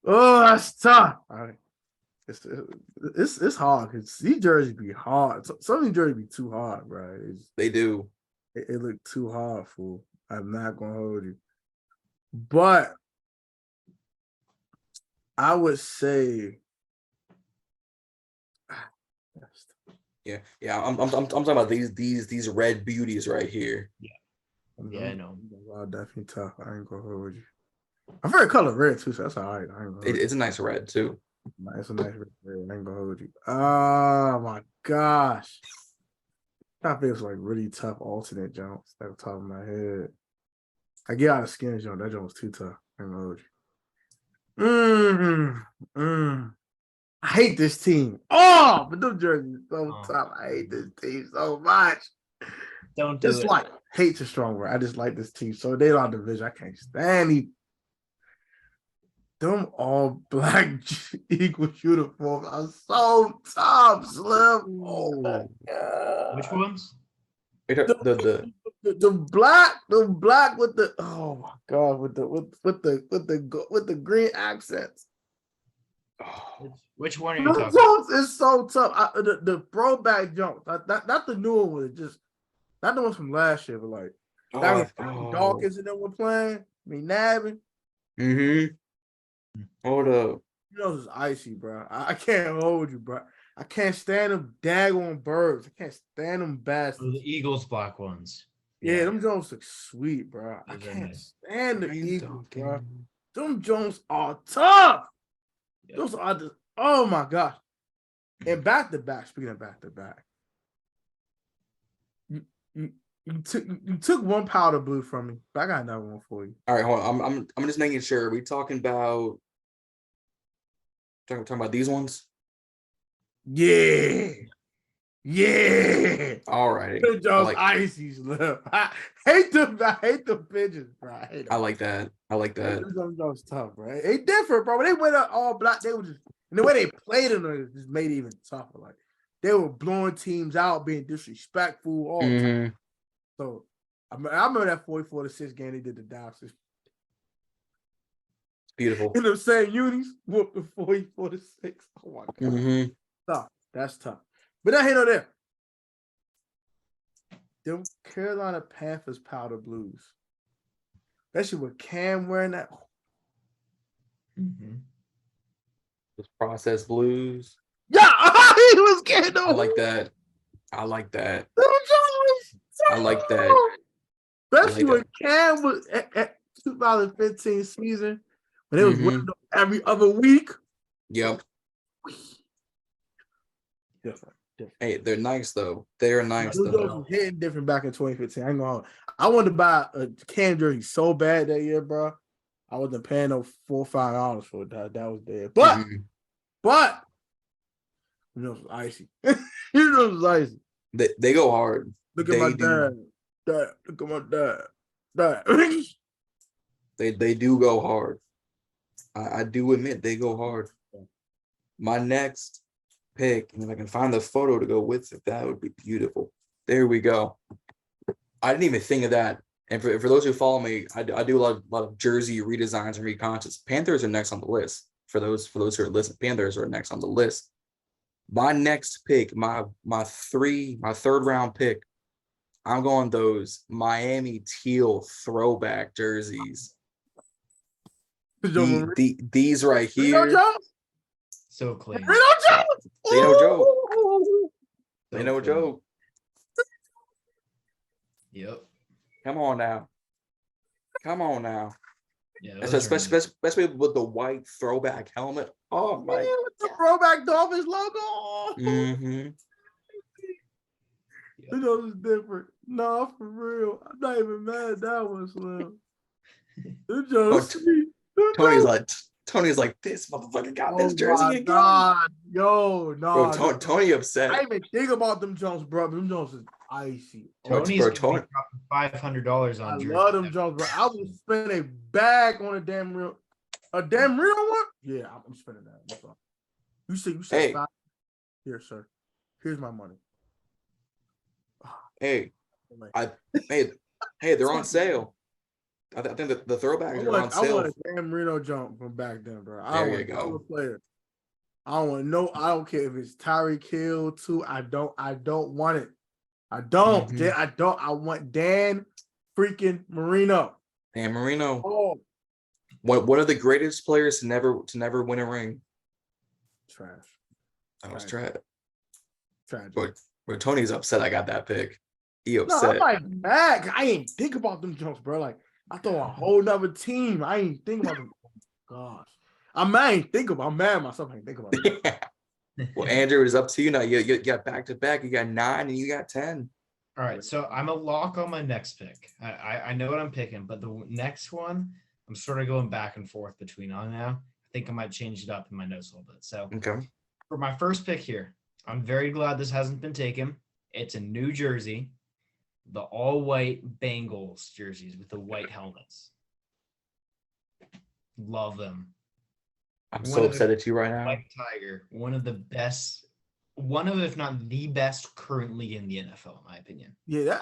that's tough. All right. It's hard because these jerseys be hard. Some of these jerseys be too hard, bro. They do. It look too hard, fool. I'm not gonna hold you. But I would say, Yeah. I'm talking about these red beauties right here. Yeah, I know. Definitely tough. I ain't gonna hold you. My favorite color red too, so that's all right. I ain't gonna hold you. It's a nice red too. It's a nice red. I ain't gonna hold you. Oh my gosh. I feel like really tough alternate jumps at the top of my head. I get out of skin jump. That jump was too tough. I ain't gonna hold you. I hate this team. Oh, but them jerseys so tough. I hate this team so much. Don't do it. Like hate's a strong word. I just like this team. So they on division. I can't stand these. Them all black Eagles uniforms are so tough, Slim. Oh my god. Which ones? The black with the oh my god with the green accents. Which one are you The talking? jumps is so tough. The throwback jumps. Not the newer one. Just not the ones from last year, but like that when Dawkins and them were playing. Nabbing. Hold up. You know it's icy, bro. I can't hold you, bro. I can't stand them daggone birds. I can't stand them bastards. Oh, the Eagles black ones. Yeah, them Jones look sweet, bro. I Those are can't nice. stand the Eagles, bro. Them Jones are tough. Yep. Those are just, oh my gosh. And back to back, speaking of back to back, you took one powder blue from me, but I got another one for you. All right, hold on. I'm just making sure. Are we talking about these ones? Yeah. All right. Them Jones icy, Slim. I hate the pigeons, bro. I like that. Them Jones tough, bro. They different, bro. When they went up all black, they were just And the way they played them just made it even tougher. Like they were blowing teams out, being disrespectful all the time. So I remember that 44-6 game they did the Dallas. Beautiful. In the same unis, whooped the 44-6. Oh my god. Tough. That's tough. But not here nor there. Them Carolina Panthers powder blues. Especially with Cam wearing that. Those processed blues. Yeah, he was getting them. I like that. I like that. I like that. Especially when Cam was at 2015 season, when it was winning them every other week. Yep. Different. Hey, they're nice though. They're nice Those though. was hitting different back in 2015. I ain't gonna. I wanted to buy a Cam jersey so bad that year, bro. I wasn't paying no $4 or $5 for it. That was there. But you know, it was icy. You know, it was icy. They go hard. Look at my dad. Dad. Look at my dad. Dad. They do go hard. I do admit they go hard. My next pick, and if I can find the photo to go with it, that would be beautiful. There we go. I didn't even think of that. And for those who follow me, I do a lot of jersey redesigns and reconcepts. Panthers are next on the list. For those who are listening, Panthers are next on the list. My next pick, my third round pick, I'm going those Miami teal throwback jerseys. These right here. So clean. They no joke. They no joke. Yep. Come on now. Yeah, especially with the white throwback helmet. Oh my! With the throwback Dolphins logo. You know it's different. No, for real. I'm not even mad at that one, Slim. Tony's like, this motherfucker got this jersey again. God. Yo, no. Bro, Tony upset. I didn't even think about them Jones, bro. Them Jones is icy. Tony's dropping $500 on jersey. I love them Jones, bro. I would spend a bag on a damn real one. Yeah, I'm spending that. You said hey. 5. Here, sir. Here's my money. Hey, they're on sale. I think that the throwbacks are on sale. I want a damn Reno jump from back then, bro. There you go. Player. I don't care if it's Tyreek Hill too. I don't want it. I want Dan freaking Marino. Dan Marino. Oh. One of the greatest players to never win a ring. Trash. That was trash. Tragic. But Tony's upset I got that pick. He upset. No, I'm like mad. I ain't think about them jumps, bro. Like I thought a whole nother team. I ain't think about them. Oh, gosh. I'm mad at myself. I ain't think about it. Well, Andrew, it's up to you now. You got back to back. You got 9 and you got 10. All right, so I'm a lock on my next pick. I know what I'm picking, but the next one I'm sort of going back and forth between on now. I think I might change it up in my notes a little bit. So for my first pick here, I'm very glad this hasn't been taken. It's in New Jersey, the all-white Bengals jerseys with the white helmets. Love them. I'm so upset at you right now. White Tiger, one of, if not the best currently in the NFL, in my opinion. Yeah,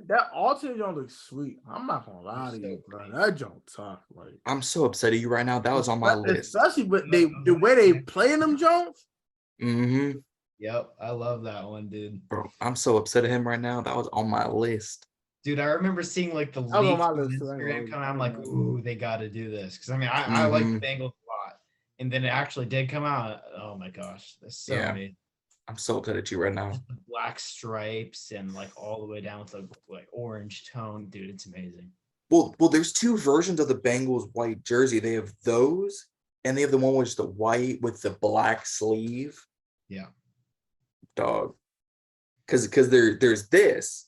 that alternate joint looks sweet. I'm not gonna lie to you, bro. That joint tough. Like I'm so upset at you right now. That was on my list. Especially with the way they playing them Jones. Yep, I love that one, dude. Bro, I'm so upset at him right now. That was on my list. Dude, I remember seeing like the leaks on Instagram come out. I'm like, ooh, they got to do this because I like the Bengals a lot, and then it actually did come out. Oh my gosh, that's so amazing. I'm so upset at you right now. The black stripes and like all the way down with the like orange tone, dude. It's amazing. Well, there's 2 versions of the Bengals white jersey. They have those, and they have the one with the white with the black sleeve. Yeah. Dog, because there's this,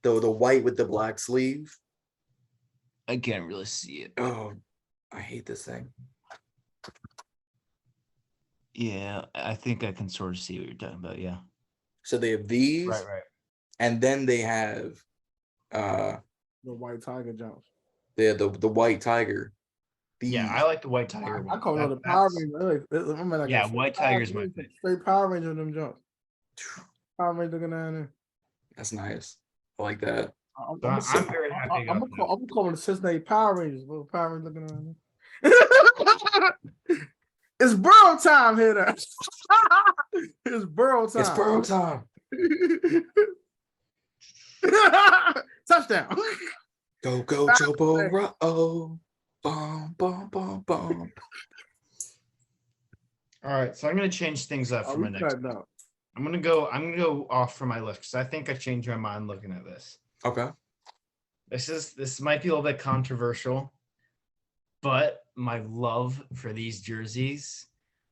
though, the white with the black sleeve. I can't really see it. Oh, I hate this thing. Yeah, I think I can sort of see what you're talking about. Yeah. So they have these, right, and then they have the white tiger jumps. The white tiger. Yeah, I like the white tiger I one. call it the Power Ranger. Like yeah, white tiger's my pick. straight Power Ranger them jumps. Power Ranger looking down there. That's nice. I like that. I'm very happy. I'm gonna call it the Cincinnati Power Rangers. Little Power Ranger looking down there. It's Burrow time here. It's Burrow time. It's Burrow time. Touchdown. Go, Joe Burrow. Bum, bum, bum, bum. All right, so I'm gonna change things up for my next. I'm gonna go off for my list because I think I changed my mind looking at this. Okay. This might be a little bit controversial, but my love for these jerseys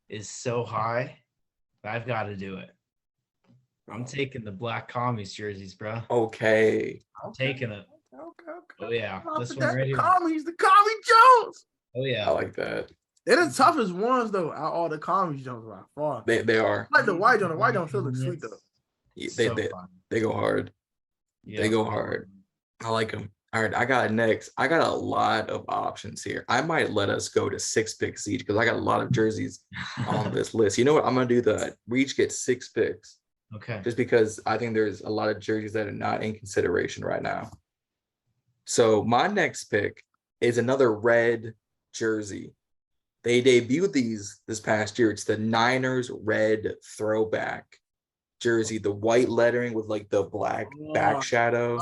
is so high that I've got to do it. I'm taking the black commies jerseys, bro. Okay. I'm taking it. Okay. Oh yeah, this one That's right the here. commies, the commie Jones. Oh yeah, I like that. They're the toughest ones though. Out all the commies Jones by far. They are. Like the white Jones. The white Jones still look sweet though. Yeah, So they fun. go hard. Yeah. They go hard. I like them. All right, I got next. I got a lot of options here. I might let us go to 6 picks each because I got a lot of jerseys on this list. You know what? I'm gonna do that. We each get 6 picks. Okay. Just because I think there's a lot of jerseys that are not in consideration right now. So my next pick is another red jersey. They debuted these this past year. It's the Niners red throwback jersey, the white lettering with like the black back shadow.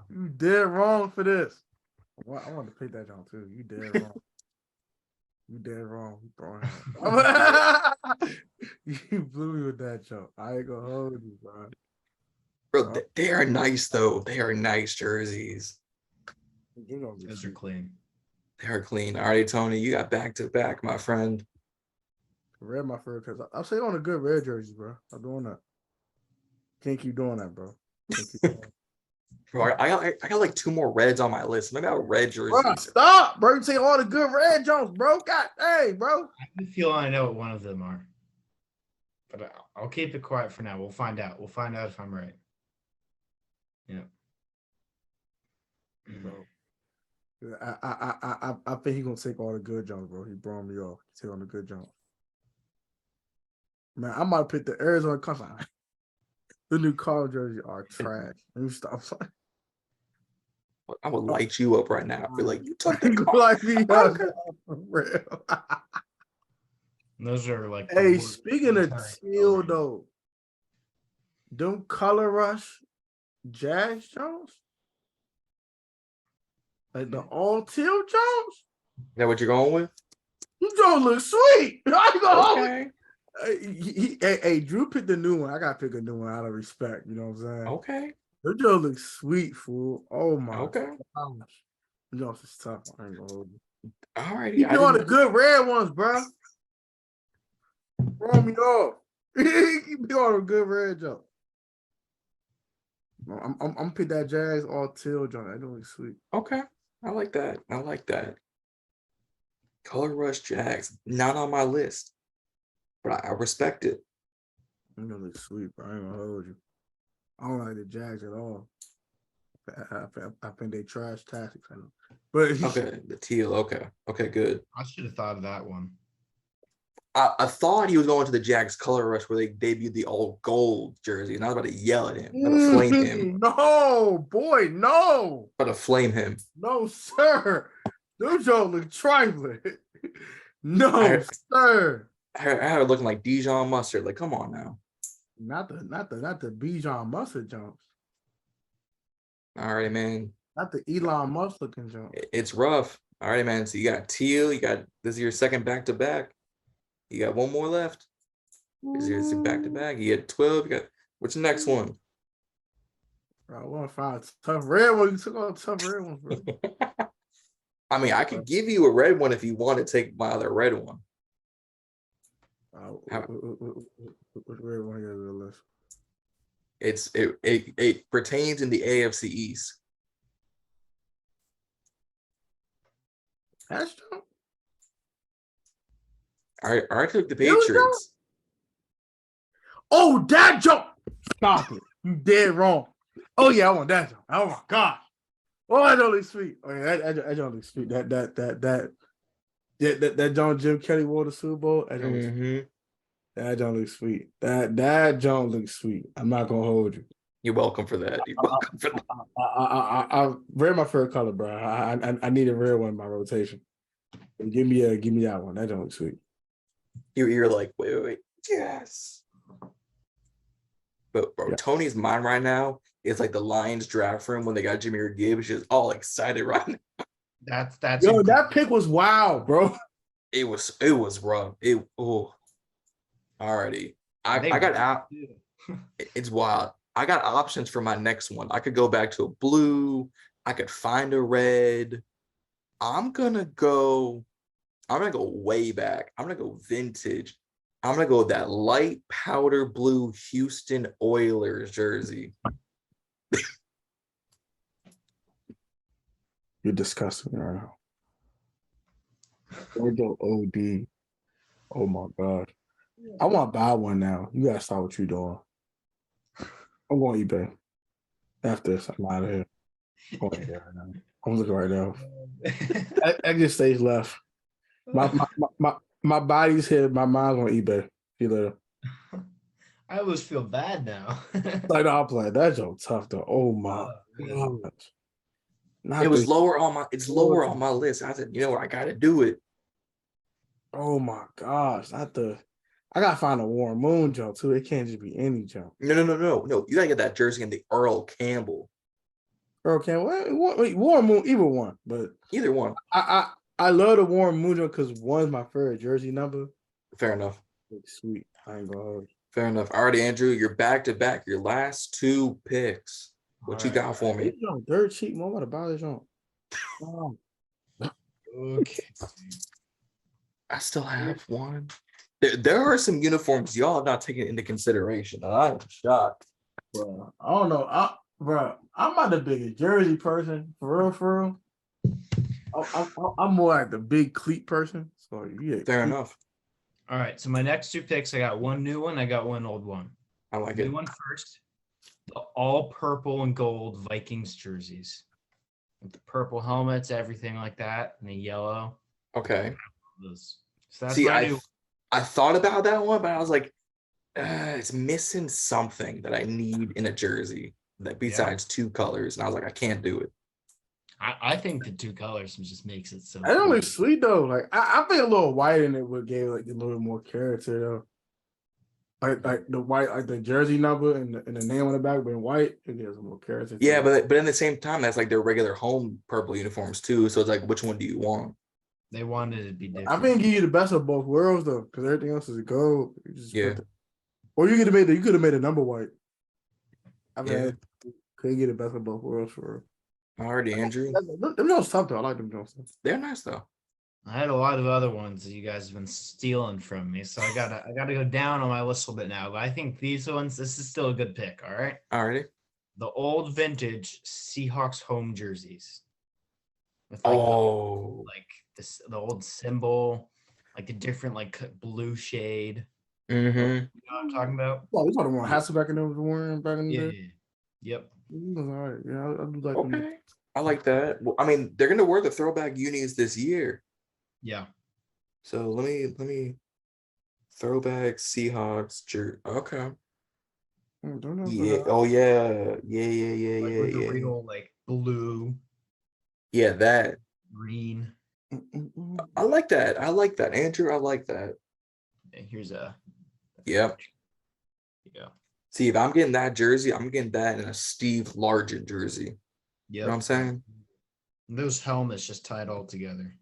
You dead wrong for this. Well, I want to pick that John too. You dead wrong. You dead wrong. You blew me with that joke. I ain't gonna hold you, bro. Bro, they are nice though. They are nice jerseys. Those are clean. They are clean. All right, Tony, you got back to back, my friend. Red my favorite because I'm saying on a good red jersey, bro. I'm doing that. Can't keep doing that, bro. Can't keep doing that. Bro, I got like 2 more reds on my list. Maybe I'll red jerseys. Bro, stop, bro. You take all the good red Jones, bro. God, hey, bro. I feel I know what one of them are, but I'll keep it quiet for now. We'll find out. We'll find out if I'm right. Yeah. Bro. I think he's gonna take all the good Jones, bro. He brought me off. Take all the good Jones. Man, I might pick the Arizona Cardinals. The new Cardinals jerseys are trash. Let me stop. I would light you up right now. I feel like you took the Like me, for real. Those are like. Hey, speaking of teal though, them Color Rush Jazz Jones, like the all teal Jones. Is that what you're going with? You Jones look sweet. I go. Okay. Hey, Drew picked the new one. I gotta pick a new one out of respect. You know what I'm saying? Okay. The Jones look sweet, fool. Oh my. Okay. gosh. The Jones is tough. I ain't gonna hold you. All right. You doing the good red ones, bro. Roll me off. You be on a good red jump. I'm pick that Jazz all teal joint. That looks sweet. Okay. I like that. I like that. Color Rush Jags. Not on my list. But I respect it. That looks sweet, bro. I ain't gonna hold you. I don't like the Jags at all. I think they trash tactics. I know. But Okay. The teal. Okay. Okay, good. I should have thought of that one. I thought he was going to the Jags Color Rush where they debuted the all gold jersey, and I was about to yell at him. I'm about to flame him. No, boy, no. About to flame him. No, sir. Those Jones look trifling. No, sir. I had her looking like Dijon mustard. Like, come on now. Not the Bijan Mustard Jones. All right, man. Not the Elon Musk looking Jones. It's rough. All right, man. So you got teal. You got this is your second back to back. You got one more left. This is your back to back. You get 12. You got what's the next one? Bro, I want to find a tough red one. You took all the tough red ones, bro. I mean, I could give you a red one if you want to take my other red one. Which red one is the list? It pertains in the AFC East. That's true. I took the Patriots. Oh, that jump! Stop it! You dead wrong. Oh yeah, I want that jump. Oh my god! Oh, that don't look sweet. Oh yeah, that don't look sweet. That Yeah, that John Jim Kelly wore the Super Bowl. Mhm. That don't look sweet. That don't look sweet. I'm not gonna hold you. You're welcome for that. You're welcome for that. Red my favorite color, bro. I need a red one in my rotation. Give me that one. That don't look sweet. You're like, wait. Yes. But bro, Yeah. Tony's mind right now is like the Lions draft room when they got Jimmy Gibbs. She's all excited right now. That's Yo, a that pick was wild, bro. It was rough. Alrighty. I got out. It's wild. I got options for my next one. I could go back to a blue. I could find a red. I'm gonna go way back. I'm gonna go vintage. I'm gonna go with that light powder blue Houston Oilers jersey. You're disgusting right now. Ordo OD. Oh my god. I want to buy one now. You gotta stop what you're doing. I'm going eBay. After this, I'm out of here. I'm going eBay right now. I'm looking right now. Exit stage left. My body's here. My mind's on eBay. See you later. I always feel bad now. Like I'll play. That joke tough though. Oh my god. It was lower on my list. I said, you know what, I gotta do it. Oh my gosh. I gotta find a Warren Moon jump too. It can't just be any jump. No. You gotta get that jersey in the Earl Campbell. Earl Campbell. Wait, Warren Moon, either one. But Either one. I love the Warren Moon jump because one's my favorite jersey number. Fair enough. Sweet. I ain't gonna hold you. Fair enough. All right, Andrew, you're back to back. Your last two picks. What you got for me? Dirt cheap. More about to buy this jump. Okay. I still have one. There are some uniforms y'all have not taken into consideration. And I am shocked. Bro, I don't know. I'm not the biggest jersey person. For real. I'm more like the big cleat person. So yeah. Fair enough. All right. So my next two picks, I got one new one. I got one old one. I like New it. one first. The all purple and gold Vikings jerseys. With the purple helmets, everything like that, and the yellow. Okay. So that's See, my new. I thought about that one, but I was like, it's missing something that I need in a jersey that besides two colors. And I was like, I can't do it. I think the two colors just makes it so. I don't look sweet though. Like I think a little white in it would give like a little bit more character though. Like the white, like the jersey number and the name on the back being white, it gives more character. Yeah, but in the same time, that's like their regular home purple uniforms too. So it's like, which one do you want? They wanted it to be different. I think give you the best of both worlds though, because everything else is gold. Or you could have made a number white. I mean, could you get the best of both worlds for real? Alrighty, Andrew. Them Jones tough though. I like them Jones. They're nice though. I had a lot of other ones that you guys have been stealing from me, so I gotta go down on my list a little bit now. But I think these ones, this is still a good pick. All right. Alrighty. The old vintage Seahawks home jerseys. With The old symbol, like the different like blue shade. Mm-hmm. You know what I'm talking about? Oh, we talking about Hasselbeck and Warren back in the day. Yep. All right. Yeah, I do like them. Okay. I like that. Well, I mean, they're gonna wear the throwback unis this year. Yeah. So let me throwback Seahawks jersey. Okay. Yeah. Oh yeah. Yeah. With the real like blue. Yeah, that. Green. I like that. Andrew. I like that. And here's a. Yep. Yeah. See, if I'm getting that jersey, I'm getting that in a Steve Largent jersey. Yeah. You know what I'm saying? Those helmets just tied all together.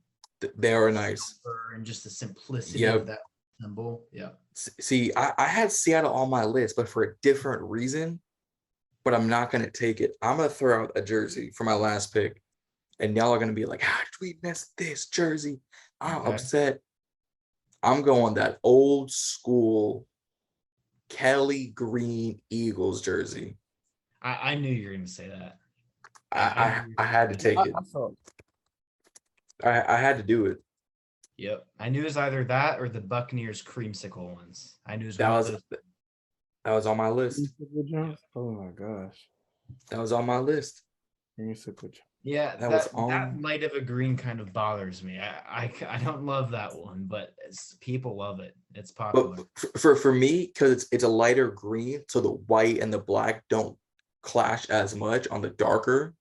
They are nice. And just the simplicity of that symbol. Yeah. See, I had Seattle on my list, but for a different reason. But I'm not going to take it. I'm going to throw out a jersey for my last pick. And y'all are going to be like, how did we miss this jersey? I'm upset. I'm going that old school Kelly Green Eagles jersey. I knew you were going to say that. I had to take it. I had to do it. Yep. I knew it was either that or the Buccaneers creamsicle ones. I knew it was that was on my list. Oh my gosh. That was on my list. Creamsicle. Yeah, That was that on. light of a green kind of bothers me. I don't love that one, but people love it. It's popular. But for me, because it's a lighter green, so the white and the black don't clash as much on the darker.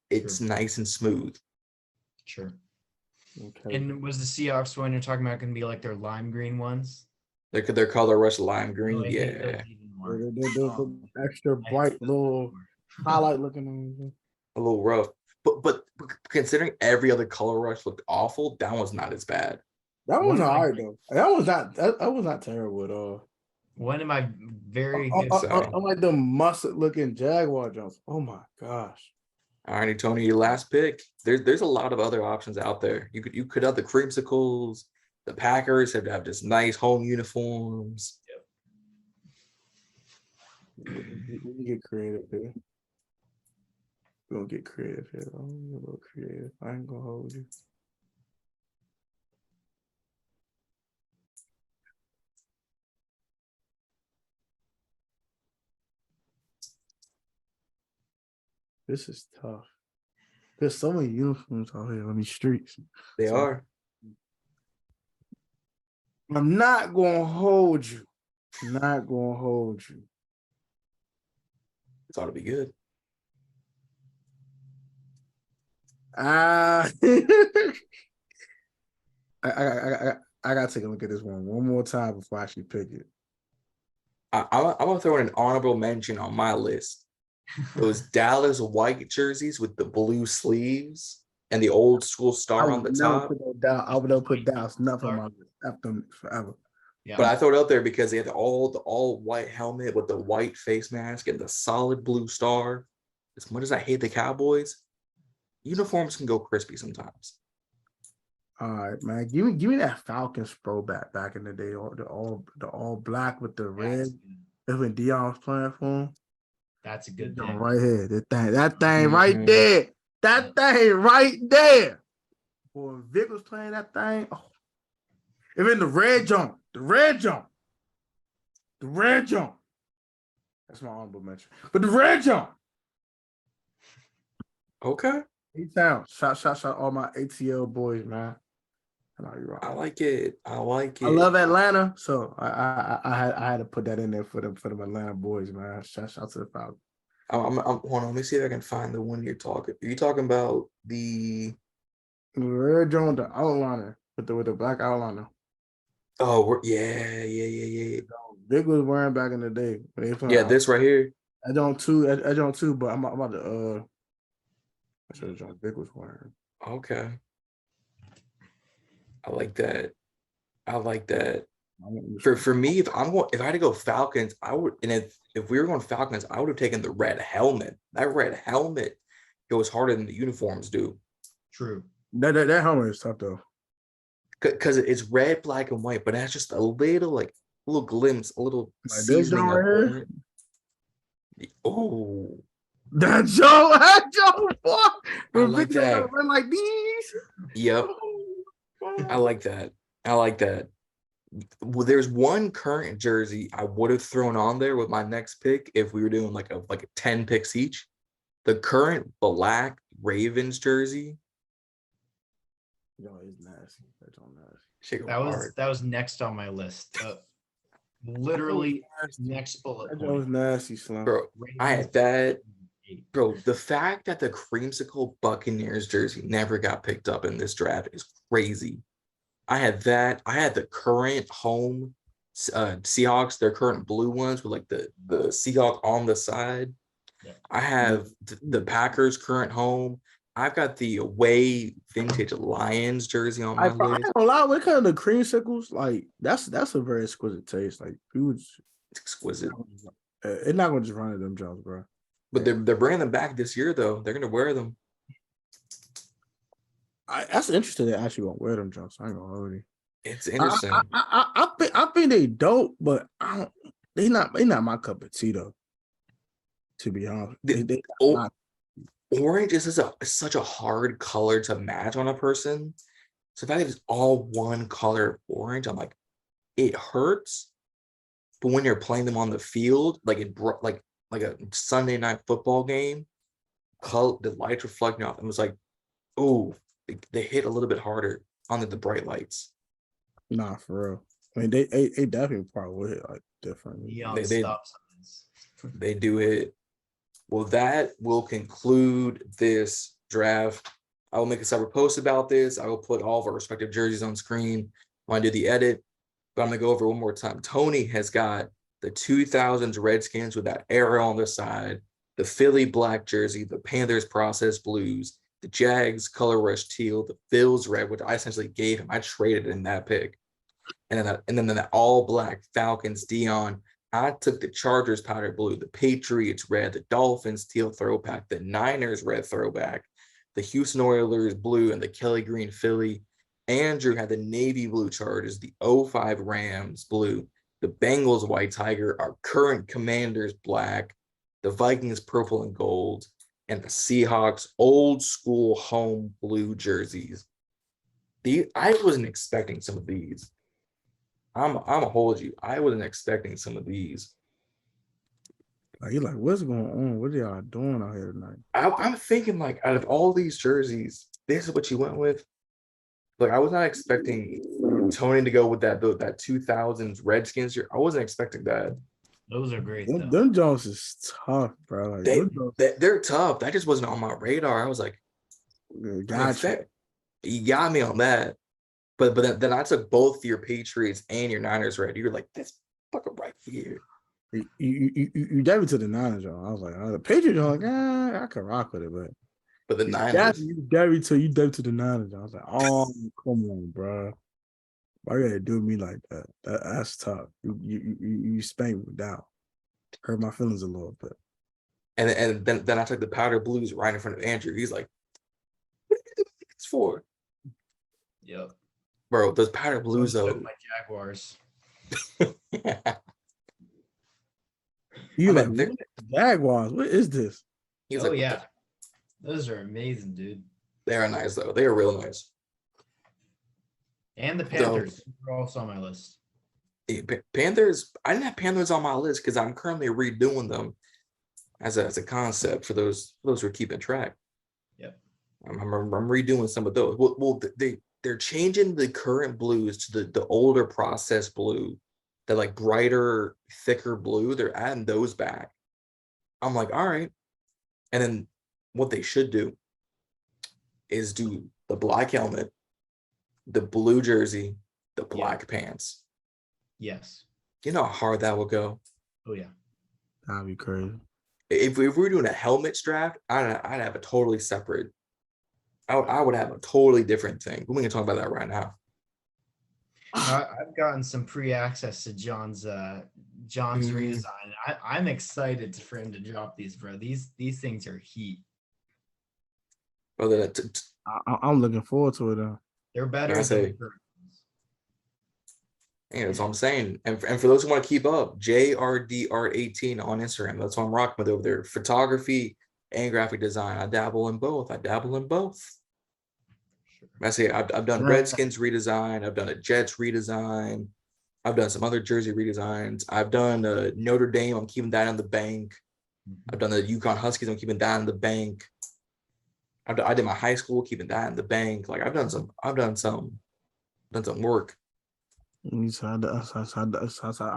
It's True. nice and smooth. Sure. Okay. And was the Seahawks one you're talking about going to be like their lime green ones? Their color rush lime Oh, green. I hate those Yeah, even more. The extra I hate bright those little even more. highlight looking on. a little rough. But considering every other color rush looked awful, that one's not as bad. That One was of my- alright though. That was not terrible at all. One of my very good. I'm like the mustard looking Jaguar jumps. Oh my gosh. All righty, Tony, your last pick. There's a lot of other options out there. You could have the creamsicles. The Packers have just nice home uniforms. We can get creative here. We're gonna get creative here. I'm a little creative. I ain't gonna hold you. This is tough. There's so many uniforms out here on these streets. They So- are. I'm not gonna hold you. Not gonna hold you. It's ought to be good. I gotta take a look at this one more time before I actually pick it. I'm gonna throw in an honorable mention on my list. Those Dallas white jerseys with the blue sleeves and the old school star on the top. I would never put Dallas nothing on my list after forever. Yeah. But I throw it out there because they had the all white helmet with the white face mask and the solid blue star. As much as I hate the Cowboys, uniforms can go crispy sometimes. All right, man. Give me that Falcons throwback back in the day, or the all black with the red. That's when Dion was playing for him. That's a good That thing. right here. That thing right Mhm. there. That thing right there. Boy, Vic was playing that thing. Oh. Even the red jump. That's my honorable mention. But the red jump. Okay, E-Town. Shout all my ATL boys, man. I know you're right. I like it. I like it. I love Atlanta, so I had to put that in there for them Atlanta boys, man. Shout out to the Falcons. I'm hold on. Let me see if I can find the one you're talking. Are you talking about the? Red Jones, the outliner with the black outliner. Oh, yeah. Vic was wearing back in the day. When they playing Yeah, this right here. I don't too, but I'm about to I should have John Vic was wearing. Okay. I like that. For me, if I had to go Falcons, I would, and if we were going Falcons, I would have taken the red helmet. That red helmet goes harder than the uniforms do. True. That helmet is tough though. Because it's red, black, and white, but that's just a little glimpse, a little Like this seasoning joint of right orange. Oh, That Joe, boy. I like that. Run like these. Yep, I like that. Well, there's one current jersey I would have thrown on there with my next pick if we were doing like a 10 picks each. The current black Ravens jersey. Yo, it's nasty. That's all nasty. Shit go hard. That was next on my list. Literally next bullet That was point. nasty, Slim. Bro, I had Ravens. that. Bro, the fact that the creamsicle Buccaneers jersey never got picked up in this draft is crazy. I had that. I had the current home Seahawks, their current blue ones with like the Seahawk on the side. Yeah. I have the Packers current home. I've got the away vintage Lions jersey on my I list. ain't gonna lie, when it comes to creamsicles, like that's a very exquisite taste. Like people, It's exquisite. it's not gonna just run at them jobs, bro. But they're bringing them back this year though. They're gonna wear them. That's interesting. They actually won't wear them jumps. I ain't gonna hold you. It's interesting. I think they dope, but I don't. They not my cup of tea though. To be honest, they Oh, not. orange is such a hard color to match on a person. So if I have just all one color of orange, I'm like, it hurts. But when you're playing them on the field, like a Sunday night football game, color, the lights reflecting off, and it was like, oh, they hit a little bit harder under the bright lights. Nah, for real. I mean, they definitely probably would hit like different. Neon They- stop signs. They do it. Well, that will conclude this draft. I will make a separate post about this. I will put all of our respective jerseys on screen when I do the edit. But I'm gonna go over one more time. Tony has got the 2000s Redskins with that arrow on the side, the Philly black jersey, the Panthers processed blues, the Jags color rush teal, the Bills red, which I essentially gave him. I traded in that pick, and then that all black Falcons Dion. I took the Chargers powder blue, the Patriots red, the Dolphins teal throwback, the Niners red throwback, the Houston Oilers blue, and the Kelly green Philly. Andrew had the navy blue Chargers, the 05 Rams blue, the Bengals white tiger, our current Commanders black, the Vikings purple and gold, and the Seahawks old school home blue jerseys. I wasn't expecting some of these. I'm gonna hold you. I wasn't expecting some of these. Like, you're like, what's going on? What are y'all doing out here tonight? I'm thinking like out of all these jerseys, this is what you went with. Like I was not expecting Tony to go with that 2000s Redskins. I wasn't expecting that. Those are great Them, though. them Jones is tough, bro. Like, them Jones- They're tough. That just wasn't on my radar. I was like, gotcha. you got me on that. But then I took both your Patriots and your Niners red. You were like, this fucker right here. You gave it to the Niners, Joe. I was like, the Patriots are like, I could rock with it, but The Niners. you gave it to the Niners. I was like, oh, come on, bro. Why you gotta do me like that? That's tough. You spanked me down. Hurt my feelings a little bit. And then I took the powder blues right in front of Andrew. He's like, what are you doing this for? Yep. Bro, those powder blues Those though. took my Jaguars. You I like mean, they're- what? Jaguars? What is this? He's Oh like, yeah. Those are amazing, dude. they are nice though. They are real nice. And the Panthers are also on my list. Panthers, I didn't have Panthers on my list because I'm currently redoing them as a concept for those who are keeping track. Yep. I'm redoing some of those. Well, they're changing the current blues to the older processed blue, the like brighter, thicker blue. They're adding those back. I'm like, all right. And then what they should do is do the black helmet, the blue jersey, the black pants. Yes. You know how hard that will go. Oh yeah. That'd be crazy. If we were doing a helmets draft, I'd have a totally separate. I would have a totally different thing. We can talk about that right now. I've gotten some pre-access to John's redesign. I'm excited for him to drop these, bro. These things are heat. Brother, I'm looking forward to it. They're better I than say- the current ones. that's what I'm saying. And for those who want to keep up, JRDR18 on Instagram. That's what I'm rocking with over there. Photography and graphic design. I dabble in both. Sure. I say I've done Redskins redesign. I've done a Jets redesign. I've done some other jersey redesigns. I've done Notre Dame. I'm keeping that in the bank. I've done the Yukon Huskies. I'm keeping that in the bank. I did my high school, keeping that in the bank. Like I've done some work. I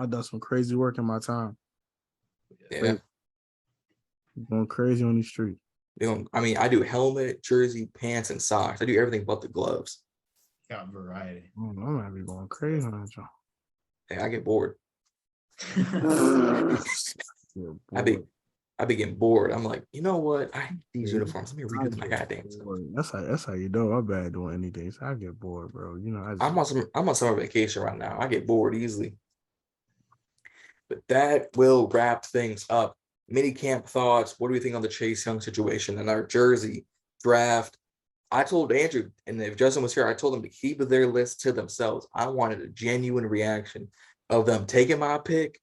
done some crazy work in my time. Yeah. Going crazy on the street. I mean, I do helmet, jersey, pants, and socks. I do everything but the gloves. Got variety. I'm gonna be going crazy on that, John. Hey, I get bored. I be getting bored. I'm like, you know what? I need these uniforms. Let me redo my goddamn stuff. That's how you know I'm bad doing anything. So I get bored, bro. You know, I'm on summer vacation right now. I get bored easily. But that will wrap things up. Mini camp thoughts. What do we think on the Chase Young situation and our jersey draft? I told Andrew, and if Justin was here, I told them to keep their list to themselves. I wanted a genuine reaction of them taking my pick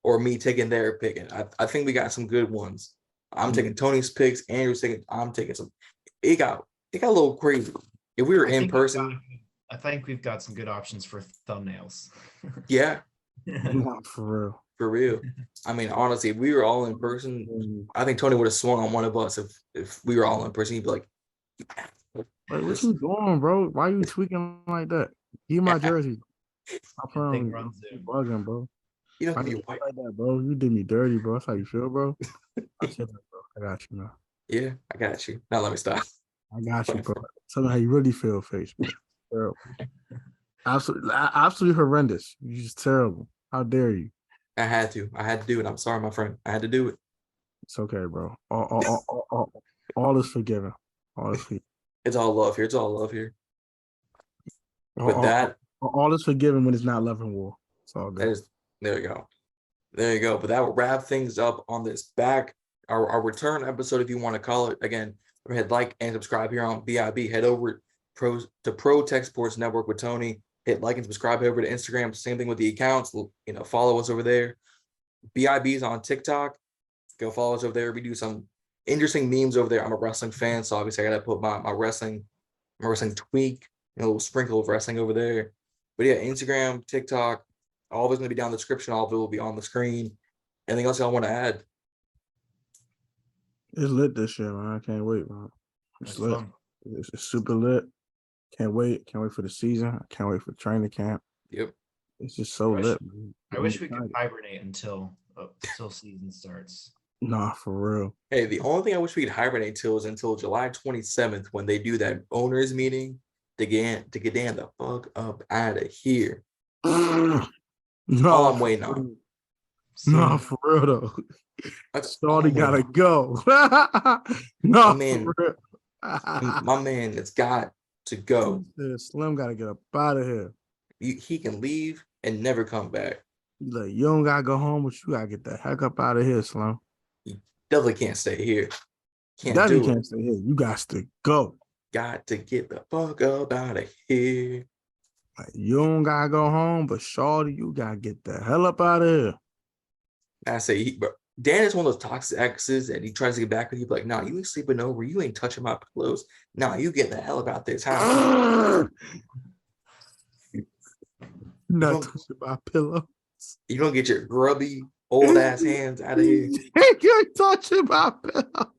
or me taking their pick. And I think we got some good ones. I'm taking Tony's picks. Andrew's taking. I'm taking some. It got a little crazy. If we were in person, I think we've got some good options for thumbnails. yeah. Not for real. For real. I mean, honestly, if we were all in person, I think Tony would have swung on one of us if we were all in person. He'd be like, Like, what you doing, bro? Why you tweaking like that? Give my jersey. I'm Good thing from we're on Zoom. bugging, bro. you Why know, you you white. like that, bro? You did me dirty, bro. That's how you feel, bro. I said that, bro. I got you, man. Yeah, I got you. Now let me stop. I got you, bro. Tell me how you really feel, face, bro. Terrible. Absolutely horrendous. You just terrible. How dare you? I had to do it. I'm sorry, my friend. I had to do it. It's okay, bro. All is forgiven. All is forgiven. It's all love here. It's all love here. With All- that, all is forgiven when it's not love and war. It's all good. there you go. There you go. But that will wrap things up on this our return episode, if you want to call it. Again, hit like and subscribe here on BIB. Head over to Pro Tech Sports Network with Tony. Hit like and subscribe over to Instagram. Same thing with the accounts. Follow us over there. BIB's on TikTok. Go follow us over there. We do some interesting memes over there. I'm a wrestling fan, so obviously I gotta put my wrestling tweak, a little sprinkle of wrestling over there. But yeah, Instagram, TikTok, all of it's gonna be down in the description. All of it will be on the screen. Anything else y'all want to add? It's lit this year, man. I can't wait, man. It's That's lit. fun. It's super lit. Can't wait. Can't wait for the season. I can't wait for training camp. Yep. It's just so I wish- lit, man. I I'm wish we could excited. hibernate until season starts. Nah, for real. Hey, the only thing I wish we could hibernate till is until July 27th when they do that owners meeting to get Dan the fuck up out of here. No, all I'm waiting on. No, for real though. That's Shorty all I'm gotta waiting go. My No, man- for real. on. My man, it's got to go. Slim gotta get up out of here. He can leave and never come back. He's like, you don't gotta go home, but you gotta get the heck up out of here, Slim. Definitely can't stay here. Can't Definitely do it. can't stay here. You got to go. Got to get the fuck up out of here. Like, you don't gotta go home, but shorty, you gotta get the hell up out of here. I say, but Dan is one of those toxic exes, and he tries to get back with you, like, nah, you ain't sleeping over. You ain't touching my pillows. Nah, you getting the hell up out this house. Not Don't- touching my pillow. You don't get your grubby old ass hands out of here. You ain't touching my pillow.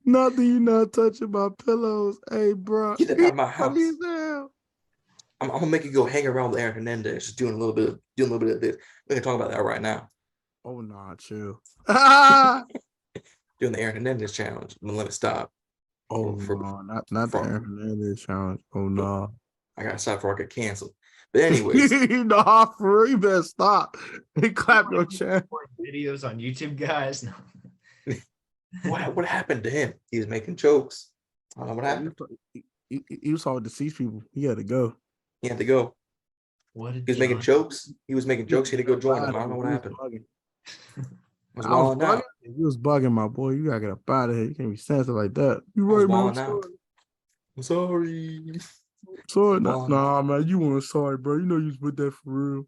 Not that you not touching my pillows. Hey, bro. Get that out of my house. Funny as hell. I'm gonna make you go hang around with Aaron Hernandez, just doing a little bit of this. We can talk about that right now. Oh, nah, chill. Doing the Aaron Hernandez challenge. I'm gonna let it stop. Oh, For- no, not the for- Aaron Hernandez challenge. Oh, no. I gotta stop before I get canceled. But anyways, Nah, for real, you better stop. Hey, clap your chest. Videos on YouTube, guys. No. what happened to him? He was making jokes. I don't know what happened. He was all deceased people. He had to go. He had to go. What did He was making John- jokes. He was making jokes. He had to go join them. I don't know what happened. I was balling out. You was bugging, my boy. You gotta get up out of here. You can't be sensitive like that. You I was right, man. balling out. I'm sorry. Sorry, balling nah, man. You weren't sorry, bro. You know you was with that for real.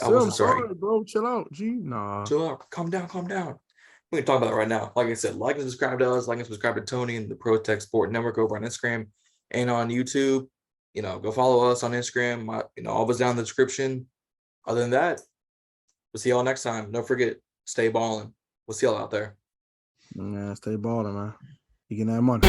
I Say, wasn't I'm sorry. bro. Chill out, G. Nah. Chill out. Calm down. We can talk about that right now. Like I said, like and subscribe to us. Like and subscribe to Tony and the Pro Tech Sport Network over on Instagram and on YouTube. Go follow us on Instagram. All of us down in the description. Other than that, we'll see y'all next time. Don't forget, stay balling. We'll see y'all out there. Man, stay balling, man. You getting that money.